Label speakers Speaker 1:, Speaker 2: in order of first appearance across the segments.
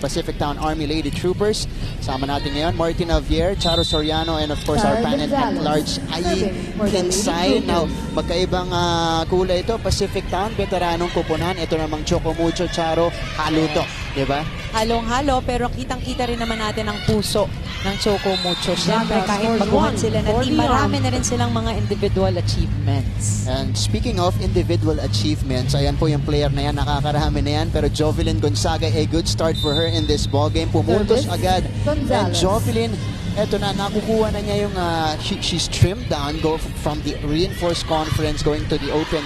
Speaker 1: Pacific Town Army Lady Troopers. Sama natin ngayon, Martin Javier, Charo Soriano, and of course our panel at large, Ai Kinsay. Now, magkaibang kulay ito, Pacific Town, veteranong kupunan. Ito namang Choco, Mocho, Charo, halo to, di ba?
Speaker 2: Halong-halo, pero kitang-kita rin naman natin ang puso ng Choco, Mocho. Siyempre, kahit baguhan sila na team, marami na rin silang mga individual achievements.
Speaker 1: And speaking of individual achievements, ayan po yung player na yan, nakakarami na yan, pero Jovelyn Gonzaga, a good start for her in this ballgame. Pumuntos agad. And Jovelyn, eto na, nakukuha na niya yung, she's trimmed down, go from the reinforced conference going to the open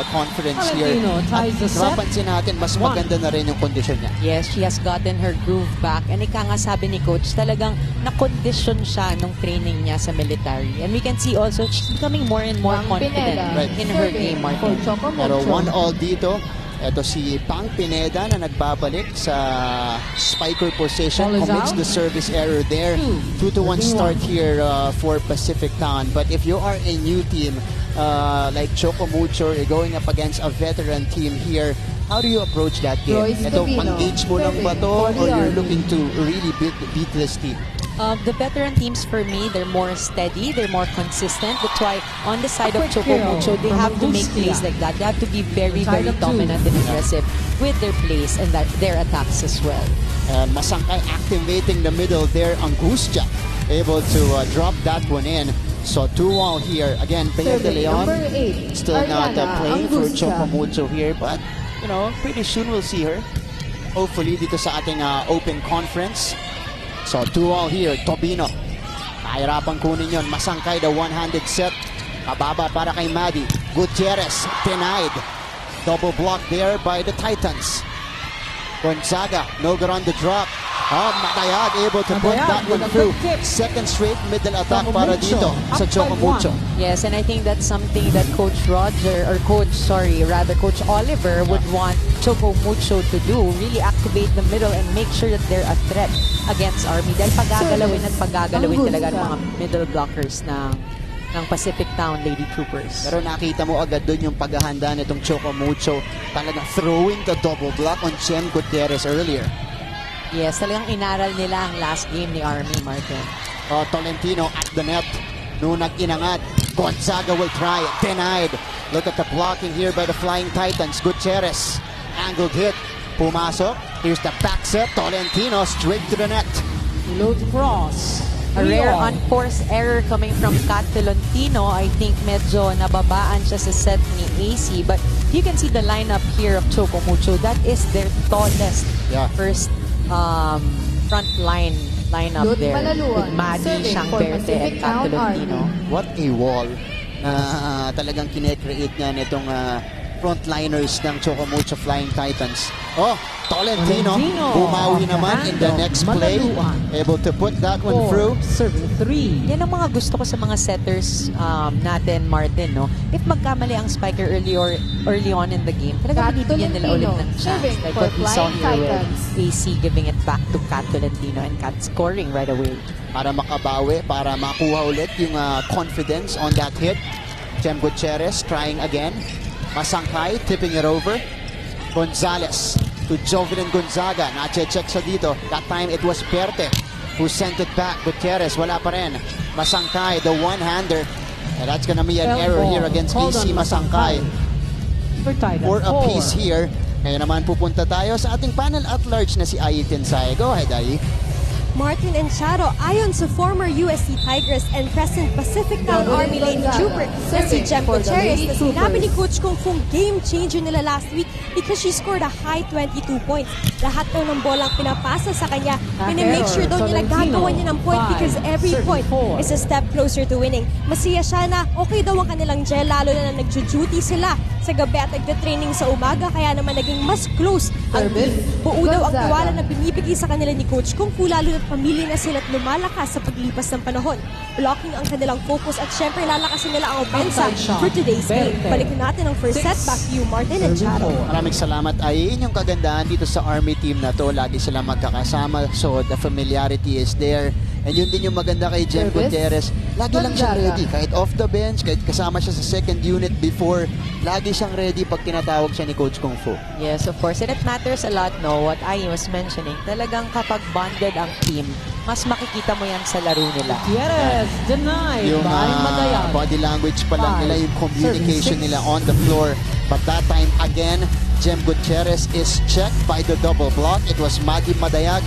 Speaker 1: conference here. At mapansin natin, mas maganda na rin yung kondisyon niya.
Speaker 2: Yes, she has gotten her groove back. And ika nga sabi ni Coach, talagang na-condition siya nung training niya sa military. And we can see also, she's becoming more and more confident in her game, Martin.
Speaker 1: Pero 1-all dito. Ito si Pang Pineda na nagbabalik sa spiker position. Commits the service error there. 2-1 start here for Pacific Town. But if you are a new team like Choco, Mocho, you're going up against a veteran team here, how do you approach that game? Ito, pang-gauge mo lang ba to or you're looking to really beat this team?
Speaker 2: The veteran teams for me, they're more steady, they're more consistent. That's why on the side of Choco, Mocho, they have to make plays like that. They have to be very, very dominant and aggressive with their plays and their attacks as well.
Speaker 1: And Masangkay activating the middle there. Angustia able to drop that one in. So 2-all here. Again, Peña de Leon still not playing for Choco, Mocho here. But, you know, pretty soon we'll see her. Hopefully dito sa ating open conference. So 2-all here, Tobino. Kahirapan kunin yun. Masangkay, the one-handed set. Mababa para kay Maddie. Gutierrez, denied. Double block there by the Titans. Gonzaga, no good on the drop. Matayag able to put that one through. Second straight middle attack para dito sa Choco, Mocho.
Speaker 2: Yes, and I think that's something that Coach Oliver would want Choco, Mocho to do. Really activate the middle and make sure that they're a threat against Army. Dahil pagagalawin talaga ng mga middle blockers ng Pacific Town Lady Troopers.
Speaker 1: Pero nakita mo agad doon yung paghahanda nitong Choco, Mocho. Talagang throwing the double block on Chen Gutierrez earlier.
Speaker 2: Yes, talagang inaral nila ang last game ni Army, Martin.
Speaker 1: Tolentino at the net. Nung nag-inangat, Gonzaga will try. Denied. Look at the blocking here by the Flying Titans. Gutierrez. Angled hit. Pumasok. Here's the back set. Tolentino straight to the net.
Speaker 3: Load cross.
Speaker 2: A rare unforced error coming from Kat Tolentino. I think medyo nababaan siya sa set ni AC. But you can see the lineup here of Choco, Mocho. That is their tallest first front lineup there with Maddie, Shankberte, and Kat Tolentino.
Speaker 1: What a wall na talagang kine-create niya nitong frontliners ng Choco, Mocho Flying Titans. Tolentino bumawi naman in the next play. Able to put that one through.
Speaker 3: Serving 3.
Speaker 2: Yan ang mga gusto ko sa mga setters natin, Martin, no? If magkamali ang spiker early on in the game, talaga binibigyan nila ulit ng chance. Like what we saw here with AC giving it back to Kat Tolentino and Kat scoring right away.
Speaker 1: Para makabawi, para makuha ulit yung confidence on that hit. Jem Gutierrez trying again. Masangkay tipping it over. Gonzalez to Jovelyn Gonzaga. Nache-check siya dito. That time it was Perte who sent it back. Gutierrez, wala pa rin. Masangkay, the one-hander. And that's gonna be an error here against AC Masangkay. For a piece here. Ngayon naman pupunta tayo sa ating panel at large na si Ai Tinsay. Go ahead, Ai.
Speaker 4: Martin and Charo, ayon sa former USC Tigers and present Pacific Town Army Lady Trooper na si Jem Gutierrez na sinabi ni Coach kung game changer nila last week because she scored a high 22 points. Lahat daw ng bolang pinapasa sa kanya, pinamake sure daw niya gagawa niya ng point because every point is a step closer to winning. Masiya siya na okay daw ang kanilang gel lalo na nag-duty sila sa gabi at nagda-training sa umaga kaya naman naging mas close ang buo daw ang tiwala na binibigay sa kanila ni Coach kung lalo na pamilya na sila at lumalakas sa paglipas ng panahon. Blocking ang kanilang focus at syempre lalakasin nila ang opensa for today's game. Balikan natin ang first set. Back to you, Martin and Charo.
Speaker 1: Maraming salamat. Ay, yun yung kagandahan dito sa Army team na to. Lagi sila magkakasama. So the familiarity is there. And yun din yung maganda kay Jem
Speaker 3: Service.
Speaker 1: Gutierrez. Lagi lang siyang
Speaker 3: Gonzaga.
Speaker 1: ready. Kahit off the bench, kahit kasama siya sa second unit before, lagi siyang ready pag tinatawag siya ni Coach Kung Fu.
Speaker 2: Yes, of course. And it matters a lot, no? What I was mentioning, talagang kapag bonded ang team, mas makikita mo yan sa laro nila.
Speaker 3: Gutierrez denied
Speaker 1: Yung
Speaker 3: by Madayag.
Speaker 1: body language pa lang nila, yung communication nila on the floor. But that time, again, Jem Gutierrez is checked by the double block. It was Maggie Madayag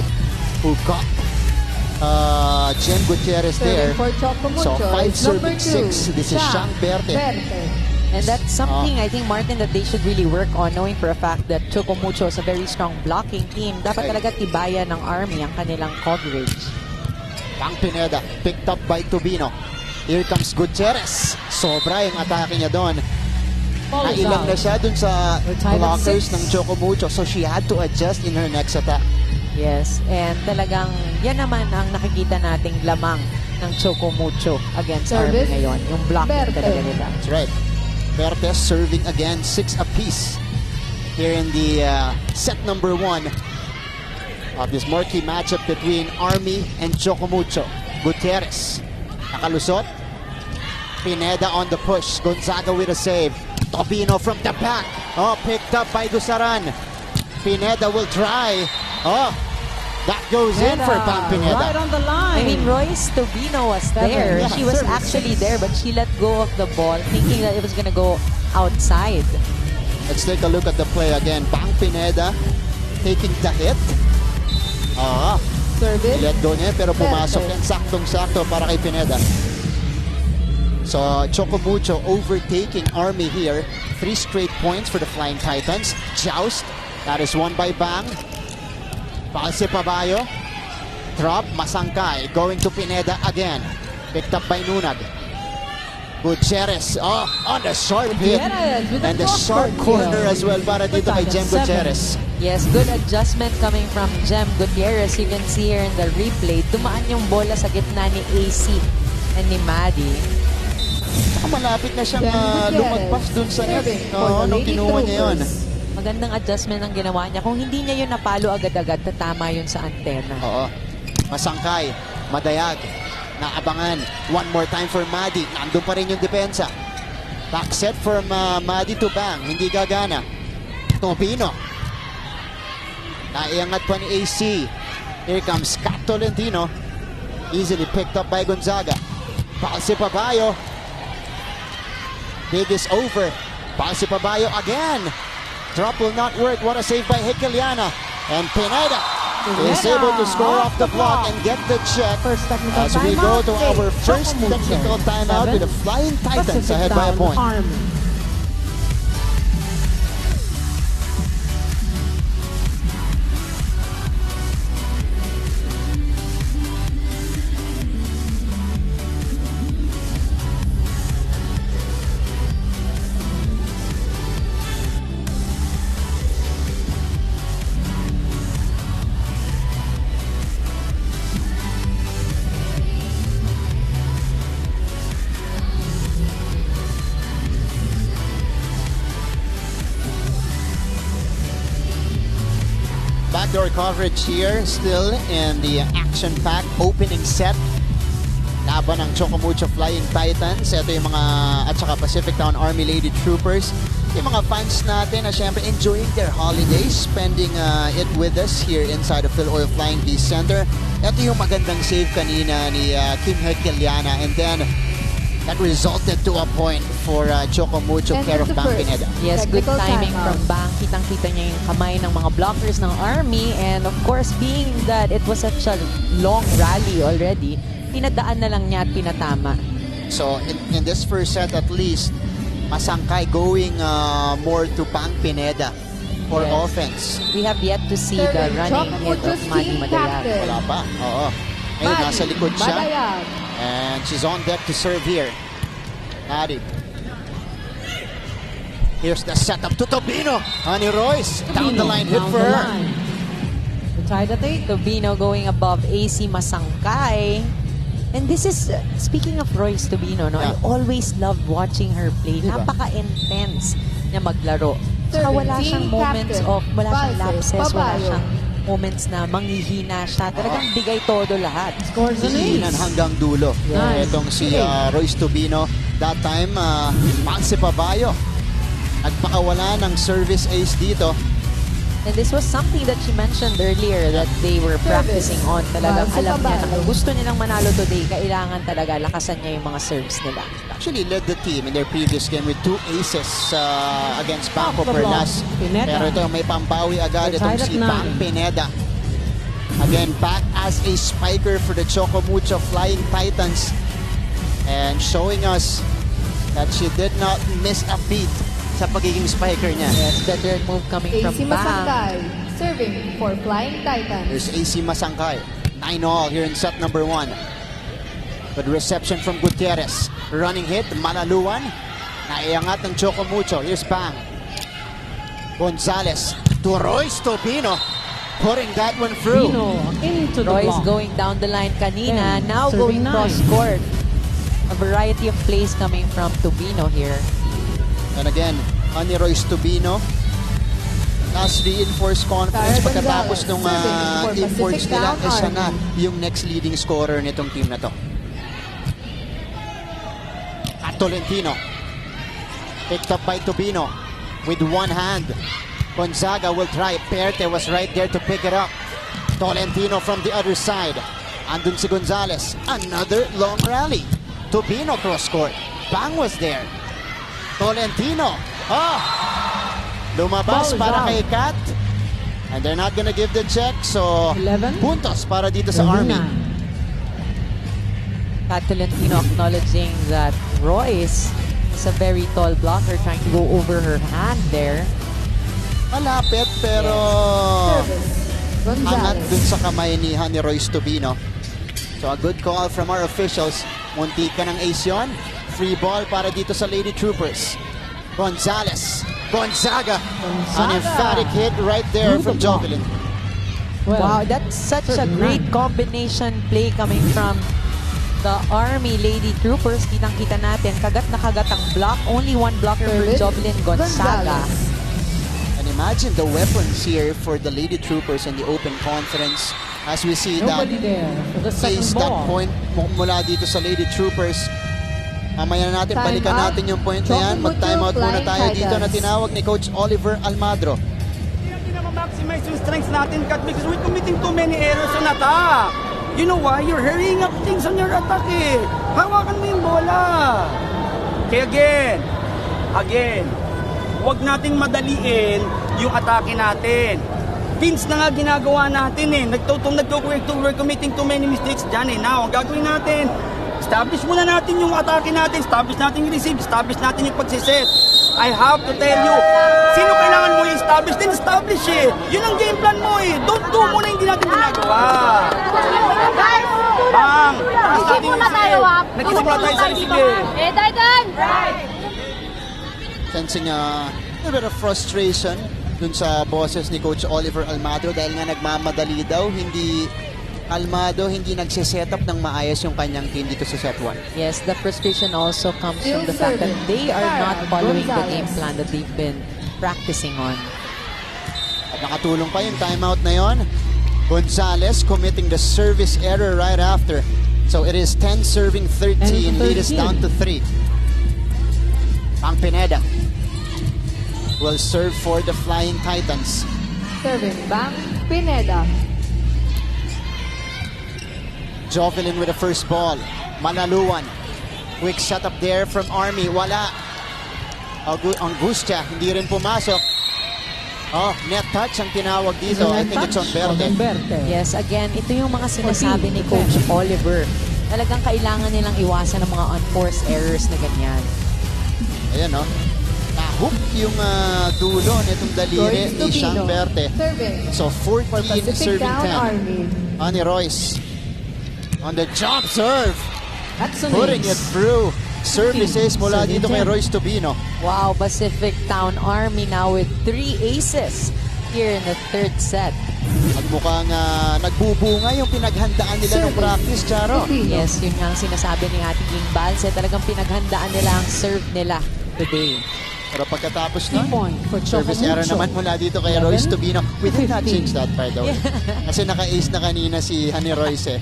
Speaker 1: who got Jem Gutierrez there.
Speaker 3: Serving for Choco
Speaker 1: So,
Speaker 3: Mocho
Speaker 1: 5
Speaker 3: is number
Speaker 1: serving
Speaker 3: 2.
Speaker 1: 6. This is Shang Berte.
Speaker 2: And that's something I think, Martin, that they should really work on, knowing for a fact that Choco Mocho is a very strong blocking team. Dapat
Speaker 1: Right.
Speaker 2: talaga tibayan ng Army ang kanilang coverage.
Speaker 1: Pang Pineda, picked up by Tubino. Here comes Gutierrez. Sobra yung atake niya doon. Nailang na siya dun sa
Speaker 3: Retired at
Speaker 1: blockers
Speaker 3: 6.
Speaker 1: ng Choco Mocho. So she had to adjust in her next attack.
Speaker 2: Yes, and talagang yan naman ang nakikita nating lamang ng Choco Mocho against Army
Speaker 3: Service.
Speaker 2: ngayon. Yung blocking
Speaker 3: Berte.
Speaker 2: talaga nila.
Speaker 1: That's right. Bertes serving again, 6 apiece here in the set number 1 of this marquee matchup between Army and Choco Mocho. Gutierrez, nakalusot. Pineda on the push. Gonzaga with a save. Tobino from the back. Oh, picked up by Dusaran. Pineda will try. Oh, that goes in for Pang
Speaker 3: Right
Speaker 1: Pineda.
Speaker 3: on the line.
Speaker 2: I mean, Royce Tobino was there.
Speaker 1: Yeah,
Speaker 2: She was
Speaker 1: service.
Speaker 2: actually there, but she let go of the ball, thinking that it was gonna go outside.
Speaker 1: Let's take a look at the play again. Pang Pineda taking the hit.
Speaker 3: Service.
Speaker 1: Let go niya pero pumasok yan saktong-sakto para kay Pineda. So Choco Mocho overtaking Army here. 3 straight points for the Flying Titans. Joust. That is won by Bang. Palse Pabayo. Drop. Masangkay. Going to Pineda again. Picked up by Nunag. Gutierrez. Oh, on the sharp hit.
Speaker 3: Gutierrez with
Speaker 1: And the
Speaker 3: cross
Speaker 1: sharp
Speaker 3: court
Speaker 1: corner
Speaker 3: kill.
Speaker 1: as well para dito kay Jem
Speaker 3: Seven.
Speaker 1: Gutierrez.
Speaker 2: Yes, good adjustment coming from Jem Gutierrez. You can see here in the replay, dumaan yung bola sa gitna ni AC and ni Maddie.
Speaker 1: Saka malapit na siyang
Speaker 3: Jem Gutierrez.
Speaker 1: lumagpas dun sa net.
Speaker 3: Serving for
Speaker 1: Oo,
Speaker 3: the
Speaker 1: nung
Speaker 3: Lady
Speaker 1: kinuha niya yun.
Speaker 3: Troopers.
Speaker 2: Magandang adjustment ang ginawa niya. Kung hindi niya yun napalo agad-agad, tatama yun sa antena.
Speaker 1: Oo. Masangkay. Madayag. Naabangan. One more time for Maddie. Nandun pa rin yung depensa. Back set from Maddie to Bang. Hindi gagana. Tobino. Naiangat pa ni AC. Here comes Kat Tolentino. Easily picked up by Gonzaga. Palse Pabayo. Big is over. Palse Pabayo again. Drop will not work. What a save by Hekeliana. And Pineda is able to score off the block and get the check
Speaker 3: First technical
Speaker 1: as we go
Speaker 3: timeout.
Speaker 1: to our first
Speaker 3: Choco Mocho.
Speaker 1: technical timeout with the Flying Titans
Speaker 3: Pacific
Speaker 1: ahead by a
Speaker 3: Town
Speaker 1: point.
Speaker 3: Army.
Speaker 1: Backdoor coverage here, still in the action-packed opening set. Laban ng Choco Mocho Flying Titans. Ito yung mga, at saka Pacific Town Army Lady Troopers. Yung mga fans natin na syempre enjoying their holidays, spending it with us here inside the Phil Oil Flying Beast Center. Ito yung magandang save kanina ni Kim Hekeliana, and then that resulted to a point for Choco Mocho
Speaker 3: And
Speaker 1: care of
Speaker 3: the
Speaker 1: Bang
Speaker 3: first.
Speaker 1: Pineda.
Speaker 2: Yes, good
Speaker 3: Technical
Speaker 2: timing
Speaker 3: timeout.
Speaker 2: from Bang. Kitang-kita niya yung kamay ng mga blockers ng Army. And of course, being that it was such a long rally already, pinadaan na lang niya at pinatama.
Speaker 1: So in this first set at least, Masangkay going more to Pang Pineda for
Speaker 2: Yes.
Speaker 1: offense.
Speaker 2: We have yet to see the
Speaker 3: Serving
Speaker 2: running
Speaker 3: Choco
Speaker 2: hit of
Speaker 3: Mocho's
Speaker 2: Manny
Speaker 3: team
Speaker 2: Madayag.
Speaker 3: captain.
Speaker 1: Wala pa. Oo. Ngayon, nasa likod siya.
Speaker 3: Madayag.
Speaker 1: And she's on deck to serve here. Maddie. Here's the setup to Tobino. Honey Royce. Down the line hit
Speaker 3: Down
Speaker 1: for
Speaker 3: the
Speaker 1: her.
Speaker 3: line.
Speaker 2: Retired at 8. Tobino going above AC Masangkay. And this is, speaking of Royce Tobino, no, I
Speaker 1: Yeah.
Speaker 2: always loved watching her play.
Speaker 1: Diba?
Speaker 2: Napaka-intense niya maglaro. Saka wala
Speaker 3: Serving
Speaker 2: siyang
Speaker 3: team
Speaker 2: moments
Speaker 3: captain,
Speaker 2: of, wala siyang
Speaker 3: Balse
Speaker 2: lapses, wala
Speaker 3: Pabayo.
Speaker 2: siyang moments na manghihina siya. Talagang bigay todo lahat.
Speaker 3: Scores an ace.
Speaker 1: Hihinan hanggang dulo.
Speaker 3: Yes.
Speaker 1: Itong si Royce Tubino. That time, Mansi Pabayo. Nagpakawala ng service ace dito.
Speaker 2: And this was something that she mentioned earlier that they were practicing on. Talagang alam niya na kung gusto nilang manalo today, kailangan talaga lakasan niya yung mga serves nila.
Speaker 1: Actually led the team in their previous game with 2 aces against Bangko Perlas. Pero ito may pambawi agad itong si Bang Pineda. Again, back as a spiker for the Choco Mucho Flying Titans. And showing us that she did not miss a beat sa pagiging spiker niya.
Speaker 2: Yes, better move coming from
Speaker 5: AC
Speaker 2: Bang.
Speaker 5: Masangkay, serving for Flying Titans.
Speaker 1: There's AC Masangkay. 9-all here in set number 1. Good reception from Gutierrez. Running hit, Malaluan. Naiangat ng Choco Mucho. Here's Bang. Gonzalez to Royce Tubino. Putting that one through.
Speaker 3: Pino into the
Speaker 2: Royce
Speaker 3: block.
Speaker 2: going down the line kanina, now
Speaker 3: Serving
Speaker 2: going cross-court. A variety of plays coming from Tubino here.
Speaker 1: And again, ni Royce Tubino. Last reinforced conference
Speaker 5: Tara
Speaker 1: pagkatapos
Speaker 5: Gonzalez,
Speaker 1: nung
Speaker 5: serving for
Speaker 1: game points
Speaker 5: Pacific
Speaker 1: nila,
Speaker 5: Town
Speaker 1: siya na
Speaker 5: Army.
Speaker 1: yung next leading scorer nitong team na to. At Tolentino. Picked up by Tubino with one hand. Gonzaga will try. Perte was right there to pick it up. Tolentino from the other side. Andun si Gonzalez. Another long rally. Tubino cross court. Bang was there. Tolentino. Lumabas
Speaker 3: Ball is
Speaker 1: para
Speaker 3: out.
Speaker 1: kay Kat. And they're not gonna give the check. So,
Speaker 3: 11.
Speaker 1: puntos para dito sa Army.
Speaker 2: Kat Tolentino acknowledging that Royce is a very tall blocker trying to go over her hand there.
Speaker 1: Malapit pero
Speaker 5: Service,
Speaker 1: angat
Speaker 5: Gonzalez.
Speaker 1: dun sa kamay ni Royce Tubino. So a good call from our officials. Munti ka ng ace yun. Free ball para dito sa Lady Troopers. Gonzalez. Gonzaga. An emphatic hit right there from Jovelyn.
Speaker 2: Wow, that's such a great combination play coming from the Army Lady Troopers. Kitang-kita natin, kagat na kagat ang block. Only one blocker for
Speaker 5: Service,
Speaker 2: Jovelyn Gonzaga.
Speaker 5: Gonzalez.
Speaker 1: And imagine the weapons here for the Lady Troopers in the open conference. As we see that
Speaker 3: Nobody there for the second
Speaker 1: place, that
Speaker 3: ball.
Speaker 1: point mula dito sa Lady Troopers. Mamaya na natin,
Speaker 5: Time
Speaker 1: balikan
Speaker 5: out.
Speaker 1: natin yung point na yan.
Speaker 5: Choco
Speaker 1: Mag-time out
Speaker 5: Mucho
Speaker 1: muna
Speaker 5: Flying
Speaker 1: tayo dito na
Speaker 5: Titans.
Speaker 1: tinawag ni Coach Oliver Almadro.
Speaker 6: Hindi natin na ma-maximize yung strengths natin, Kat, because we're committing too many errors on attack. You know why? You're hurrying up things on your attack eh. Hawakan mo yung bola. Kaya again, huwag nating madaliin yung atake natin. Pins na nga ginagawa natin eh. We're committing too many mistakes dyan eh. Now, ang gagawin natin, establish muna natin yung atake natin, establish natin yung receive, establish natin yung pagsiset. I have to tell you, sino kailangan mo i-establish? Then establish eh. Yun ang game plan mo eh. Don't do mo na hindi natin ginagawa. Bang! Taas natin yung receive. Nagkisimula tayo sa receive eh.
Speaker 1: Sensing a bit of frustration dun sa bosses ni Coach Oliver Almadro dahil nga nagmamadali daw, hindi nagsiset up ng maayos yung kanyang team dito sa set 1.
Speaker 2: Yes, the frustration also comes from the
Speaker 5: Still
Speaker 2: fact that
Speaker 5: serving.
Speaker 2: they are not following the
Speaker 5: Gonzalez.
Speaker 2: game plan that they've been practicing on.
Speaker 1: At nakatulong pa yung timeout na yon. Gonzalez committing the service error right after. So it is 10 serving 13, lead is down to 3. Ang Pineda will serve for the Flying Titans.
Speaker 5: Serving, Bang Pineda.
Speaker 1: Jovelyn with the first ball. Manaluan. Quick shot up there from Army. Wala. Angustia, hindi rin pumasok. Net touch ang tinawag dito. I think it's on Verde.
Speaker 2: Yes, again, ito yung mga sinasabi ni Coach Oliver. Talagang kailangan nilang iwasan ng mga unforced errors na ganyan.
Speaker 1: Ayan, no? Nahook yung dulo nitong daliri
Speaker 5: Royce
Speaker 1: ni Sean
Speaker 5: Tubino.
Speaker 1: Verde.
Speaker 5: Serving.
Speaker 1: So 14
Speaker 5: For Pacific
Speaker 1: serving
Speaker 5: Town
Speaker 1: 10.
Speaker 5: Army.
Speaker 1: Ani Royce on the jump serve.
Speaker 3: That's an
Speaker 1: Putting it
Speaker 3: ace.
Speaker 1: through. Services mula
Speaker 3: Serving
Speaker 1: dito kay
Speaker 3: 10.
Speaker 1: Royce Tubino.
Speaker 2: Wow, Pacific Town Army now with 3 aces here in the third set.
Speaker 1: At mukhang nagbubunga yung pinaghandaan nila ng
Speaker 5: Serving.
Speaker 1: practice, Charo.
Speaker 5: Tubino.
Speaker 2: Yes, yun nga ang sinasabi ni ating King Balse. Talagang pinaghandaan nila ang serve nila today.
Speaker 1: Pero pagkatapos
Speaker 3: 2
Speaker 1: nun,
Speaker 3: point for Choco
Speaker 1: service error
Speaker 3: Mocho.
Speaker 1: naman mula dito kay Royce
Speaker 3: 11,
Speaker 1: Tubino. We did not
Speaker 3: 15.
Speaker 1: change that, by the way. Kasi naka-ace na kanina si Honey Royce eh.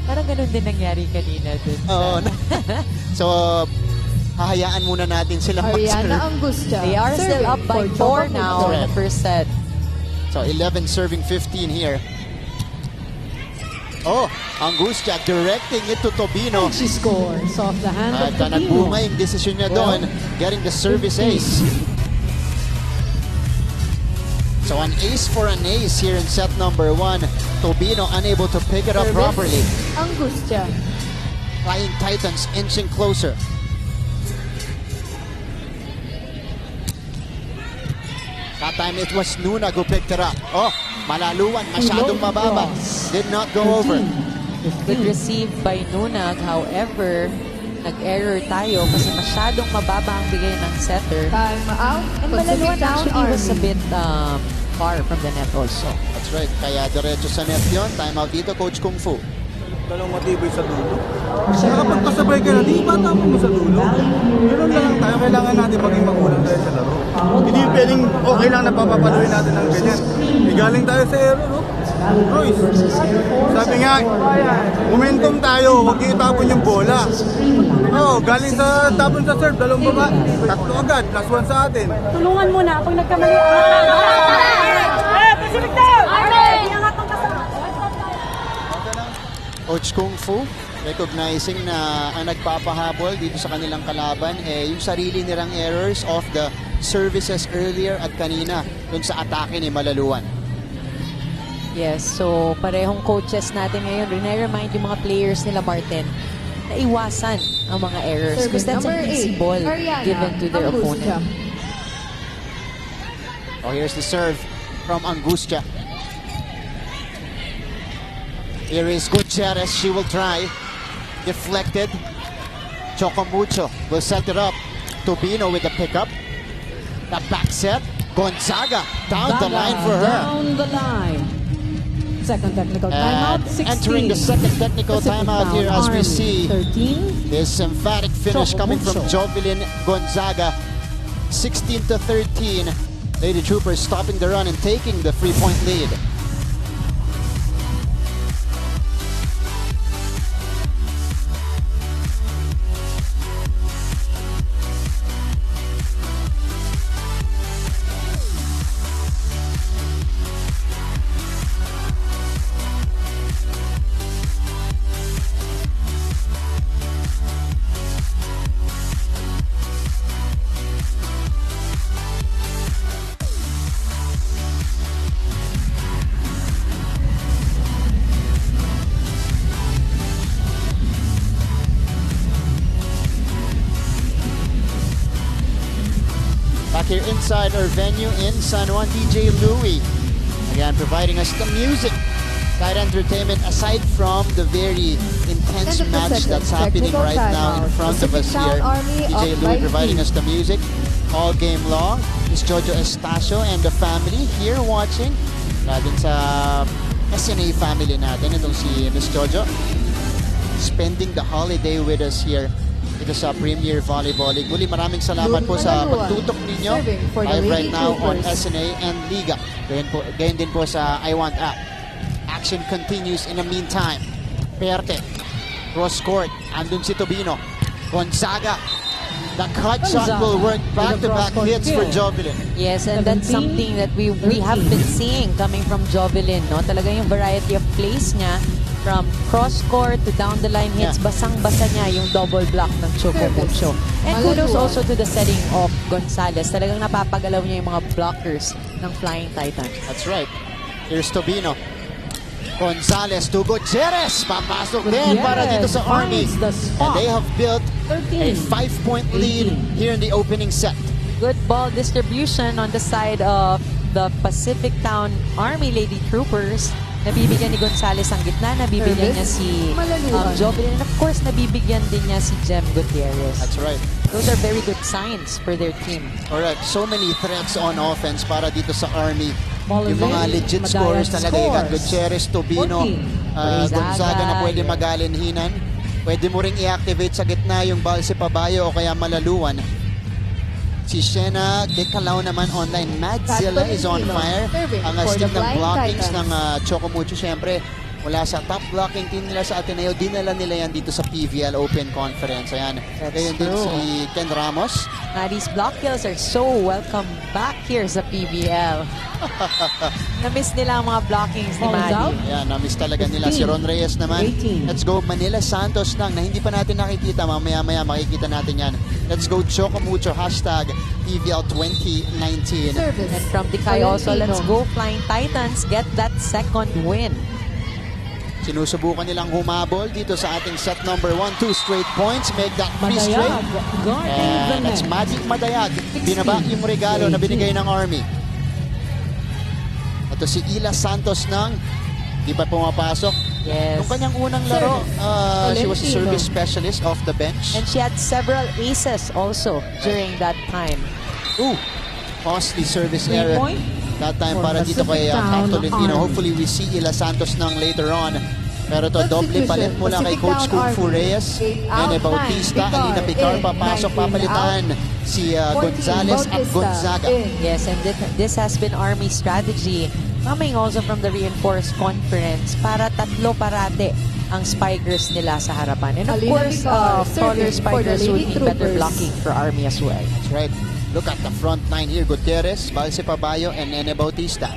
Speaker 2: Parang ganun din nangyari kanina dun.
Speaker 1: Oo. So, hahayaan muna natin sila
Speaker 5: Ariana
Speaker 1: mag-serve.
Speaker 5: Angustia.
Speaker 2: They are still
Speaker 5: serving
Speaker 2: up by
Speaker 5: for
Speaker 2: 4
Speaker 5: Choco
Speaker 2: now
Speaker 5: Mocho.
Speaker 2: in the first set.
Speaker 1: So, 11 serving 15 here. Oh, Angustia directing it to Tobino.
Speaker 3: And she scores off the hand
Speaker 1: At
Speaker 3: of Tobino.
Speaker 1: nagbunga yung desisyon niya doon, getting the service ace. So an ace for an ace here in set number 1. Tobino unable to pick it up
Speaker 5: Service.
Speaker 1: properly.
Speaker 5: Angustia.
Speaker 1: Flying Titans inching closer. That time it was Nunag who picked it up. Oh, malaluan, masyadong mababa. Did not go over.
Speaker 2: Good receive by Nunag. However, nag-error tayo kasi masyadong mababa ang bigay ng setter.
Speaker 5: Time out.
Speaker 2: And
Speaker 5: Pacific
Speaker 2: Malaluan
Speaker 5: Town
Speaker 2: actually was a
Speaker 5: Army.
Speaker 2: bit far from the net also.
Speaker 1: That's right, kaya diretso sa net yun. Time out dito, Coach Kung Fu.
Speaker 6: Dalawang matibay sa dulo. Nakapagpasabay ka na, di ba tapos mo sa dulo? Ganoon na lang tayo, kailangan natin maging magulang tayo sa laro. Hindi pwedeng okay lang na papapaluin natin ng ganyan. Galing tayo sa error, no? Royce, sabi nga, momentum tayo, huwag niyo itapon yung bola. Oh, galing sa tapon sa serve, dalawang baba, tatlo agad, +1 sa atin.
Speaker 4: Tulungan mo na pag nagkamali. Pacific Town! Iangat ang kasama.
Speaker 1: Coach Kung Fu, recognizing na ang nagpapahabol dito sa kanilang kalaban yung sarili nilang errors of the services earlier at kanina dun sa atake ni Malaluan.
Speaker 2: Yes, so parehong coaches natin ngayon, remind yung mga players nila, Martin, na iwasan ang mga errors because that's an easy ball given to their opponent.
Speaker 1: Oh, here's the serve from Angustia. Here is Gutierrez. She will try. Deflected. Choco Mocho will set it up. Tobino with the pickup. The back set. Gonzaga down the line for her.
Speaker 3: Down the line. Second technical timeout,
Speaker 1: And
Speaker 3: 16.
Speaker 1: entering the second technical
Speaker 3: Pacific
Speaker 1: timeout here
Speaker 3: Town
Speaker 1: as we
Speaker 3: Army,
Speaker 1: see
Speaker 3: 13.
Speaker 1: this emphatic finish
Speaker 3: Choco
Speaker 1: coming from
Speaker 3: Mocho.
Speaker 1: Jovelyn Gonzaga. 16-13. Lady Troopers stopping the run and taking the 3-point lead. Back here inside our venue in San Juan, DJ Louie. Again, providing us the music, that entertainment, aside from the very intense
Speaker 5: End of the
Speaker 1: match
Speaker 5: second
Speaker 1: that's happening
Speaker 5: technical
Speaker 1: right now in
Speaker 5: timeout.
Speaker 1: front of us
Speaker 5: Pacific Town
Speaker 1: here.
Speaker 5: Army
Speaker 1: DJ
Speaker 5: up
Speaker 1: Louie
Speaker 5: by
Speaker 1: providing
Speaker 5: 3.
Speaker 1: us the music all game long. Miss Jojo Estacio and the family here watching. Dun sa SNA family natin, itong si Miss Jojo. Spending the holiday with us here dito sa Premier Volleyball League. Muli, maraming salamat po sa pagtutok ninyo
Speaker 5: Serving for the
Speaker 1: live
Speaker 5: Lady
Speaker 1: right now on
Speaker 5: Troopers.
Speaker 1: SNA and Liga. Gayon din po sa I Want app. Action continues in the meantime. Perte, cross court, andun si Tobino. Gonzaga, the cut shot will work. Back-to-back hits for Jovelyn.
Speaker 2: Yes, and that's something that we have been seeing coming from Jovelyn, no? Talaga yung variety of plays niya from cross court to down the line hits, basang-basa niya yung double block ng Choco Mocho. And kudos also to the setting of Gonzalez. Talagang napapagalaw niya yung mga blockers ng Flying Titans.
Speaker 1: That's right. Here's Tobino. Gonzalez to Gutierrez. Papasok din para dito sa Army. And they have built a 5-point lead here in the opening set.
Speaker 2: Good ball distribution on the side of the Pacific Town Army Lady Troopers. Nabibigyan ni Gonzalez ang gitna, nabibigyan niya si Jovelyn, and of course, nabibigyan din niya si Jem Gutierrez.
Speaker 1: That's right.
Speaker 2: Those are very good signs for their team.
Speaker 1: Alright, so many threats on offense para dito sa Army.
Speaker 3: Ball
Speaker 1: Yung mga
Speaker 3: available.
Speaker 1: legit
Speaker 3: Madayan
Speaker 1: scorers talaga yung
Speaker 3: scores.
Speaker 1: Gutierrez, Tobino,
Speaker 3: 14.
Speaker 1: Gonzaga na pwede magalinhinan. Pwede mo ring i-activate sa gitna yung Balse Pabayo o kaya Malaluan. Si Shena Gekalaw naman online. Madzilla is on fire. Ang stick ng blockings ng Choco Mocho, syempre, mula sa top blocking team nila sa Ateneo, dinala nila yan dito sa PVL Open Conference. Ayan. Ngayon din si Ken Ramos.
Speaker 2: These block kills are so welcome back here sa PVL. Na-miss nila ang mga blockings ni Maddie.
Speaker 1: Ayan, na-miss talaga nila. Si Ron Reyes naman. Let's go Manila Santos lang na hindi pa natin nakikita. Mamaya-maya makikita natin yan. Let's go Choco Mucho. Hashtag PVL 2019.
Speaker 2: And from Dikay also, let's go Flying Titans. Get that second win.
Speaker 1: Sinusubukan nilang humabol dito sa ating set number 1. 2 straight points. Make that 3 straight. And that's Magic Madayag. Binaba yung regalo na binigay ng Army. Ito si Ila Santos nang di pa pumapasok.
Speaker 2: Yes.
Speaker 1: Nung kanyang unang laro, she was a service specialist off the bench.
Speaker 2: And she had several aces also during that time.
Speaker 1: Ooh, costly service error. That time para dito kay Tolentino. Hopefully we see Ila Santos nang later on. Pero to doble palit mula kay Coach Kung Fu Reyes. Nene Bautista, Alina Picar, papasok, papalitan si Gonzales at Gonzaga.
Speaker 2: Yes, and this has been Army strategy coming also from the reinforced conference para tatlo parate ang spikers nila sa harapan. And of course, taller spikers would be better blocking for Army as well.
Speaker 1: That's right. Look at the front line here. Gutierrez, Balse Pabayo, and Nene Bautista.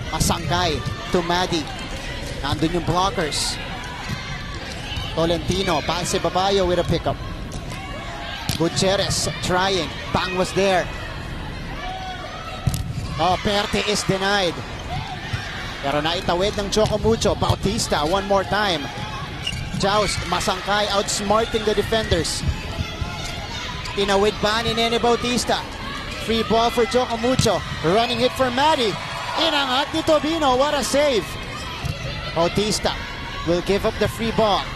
Speaker 1: Masangkay to Maddie. Nandun yung blockers. Tolentino, Balse Pabayo with a pickup. Gutierrez trying. Bang was there. Oh, Perte is denied. Pero naitawid ng Choco Mucho. Bautista, one more time. Joust, Masangkay outsmarting the defenders. Tinawid pa ni Nene Bautista. Free ball for Choco Mucho. Running hit for Maddie. Inangat ni Tobino. What a save. Bautista will give up the free ball.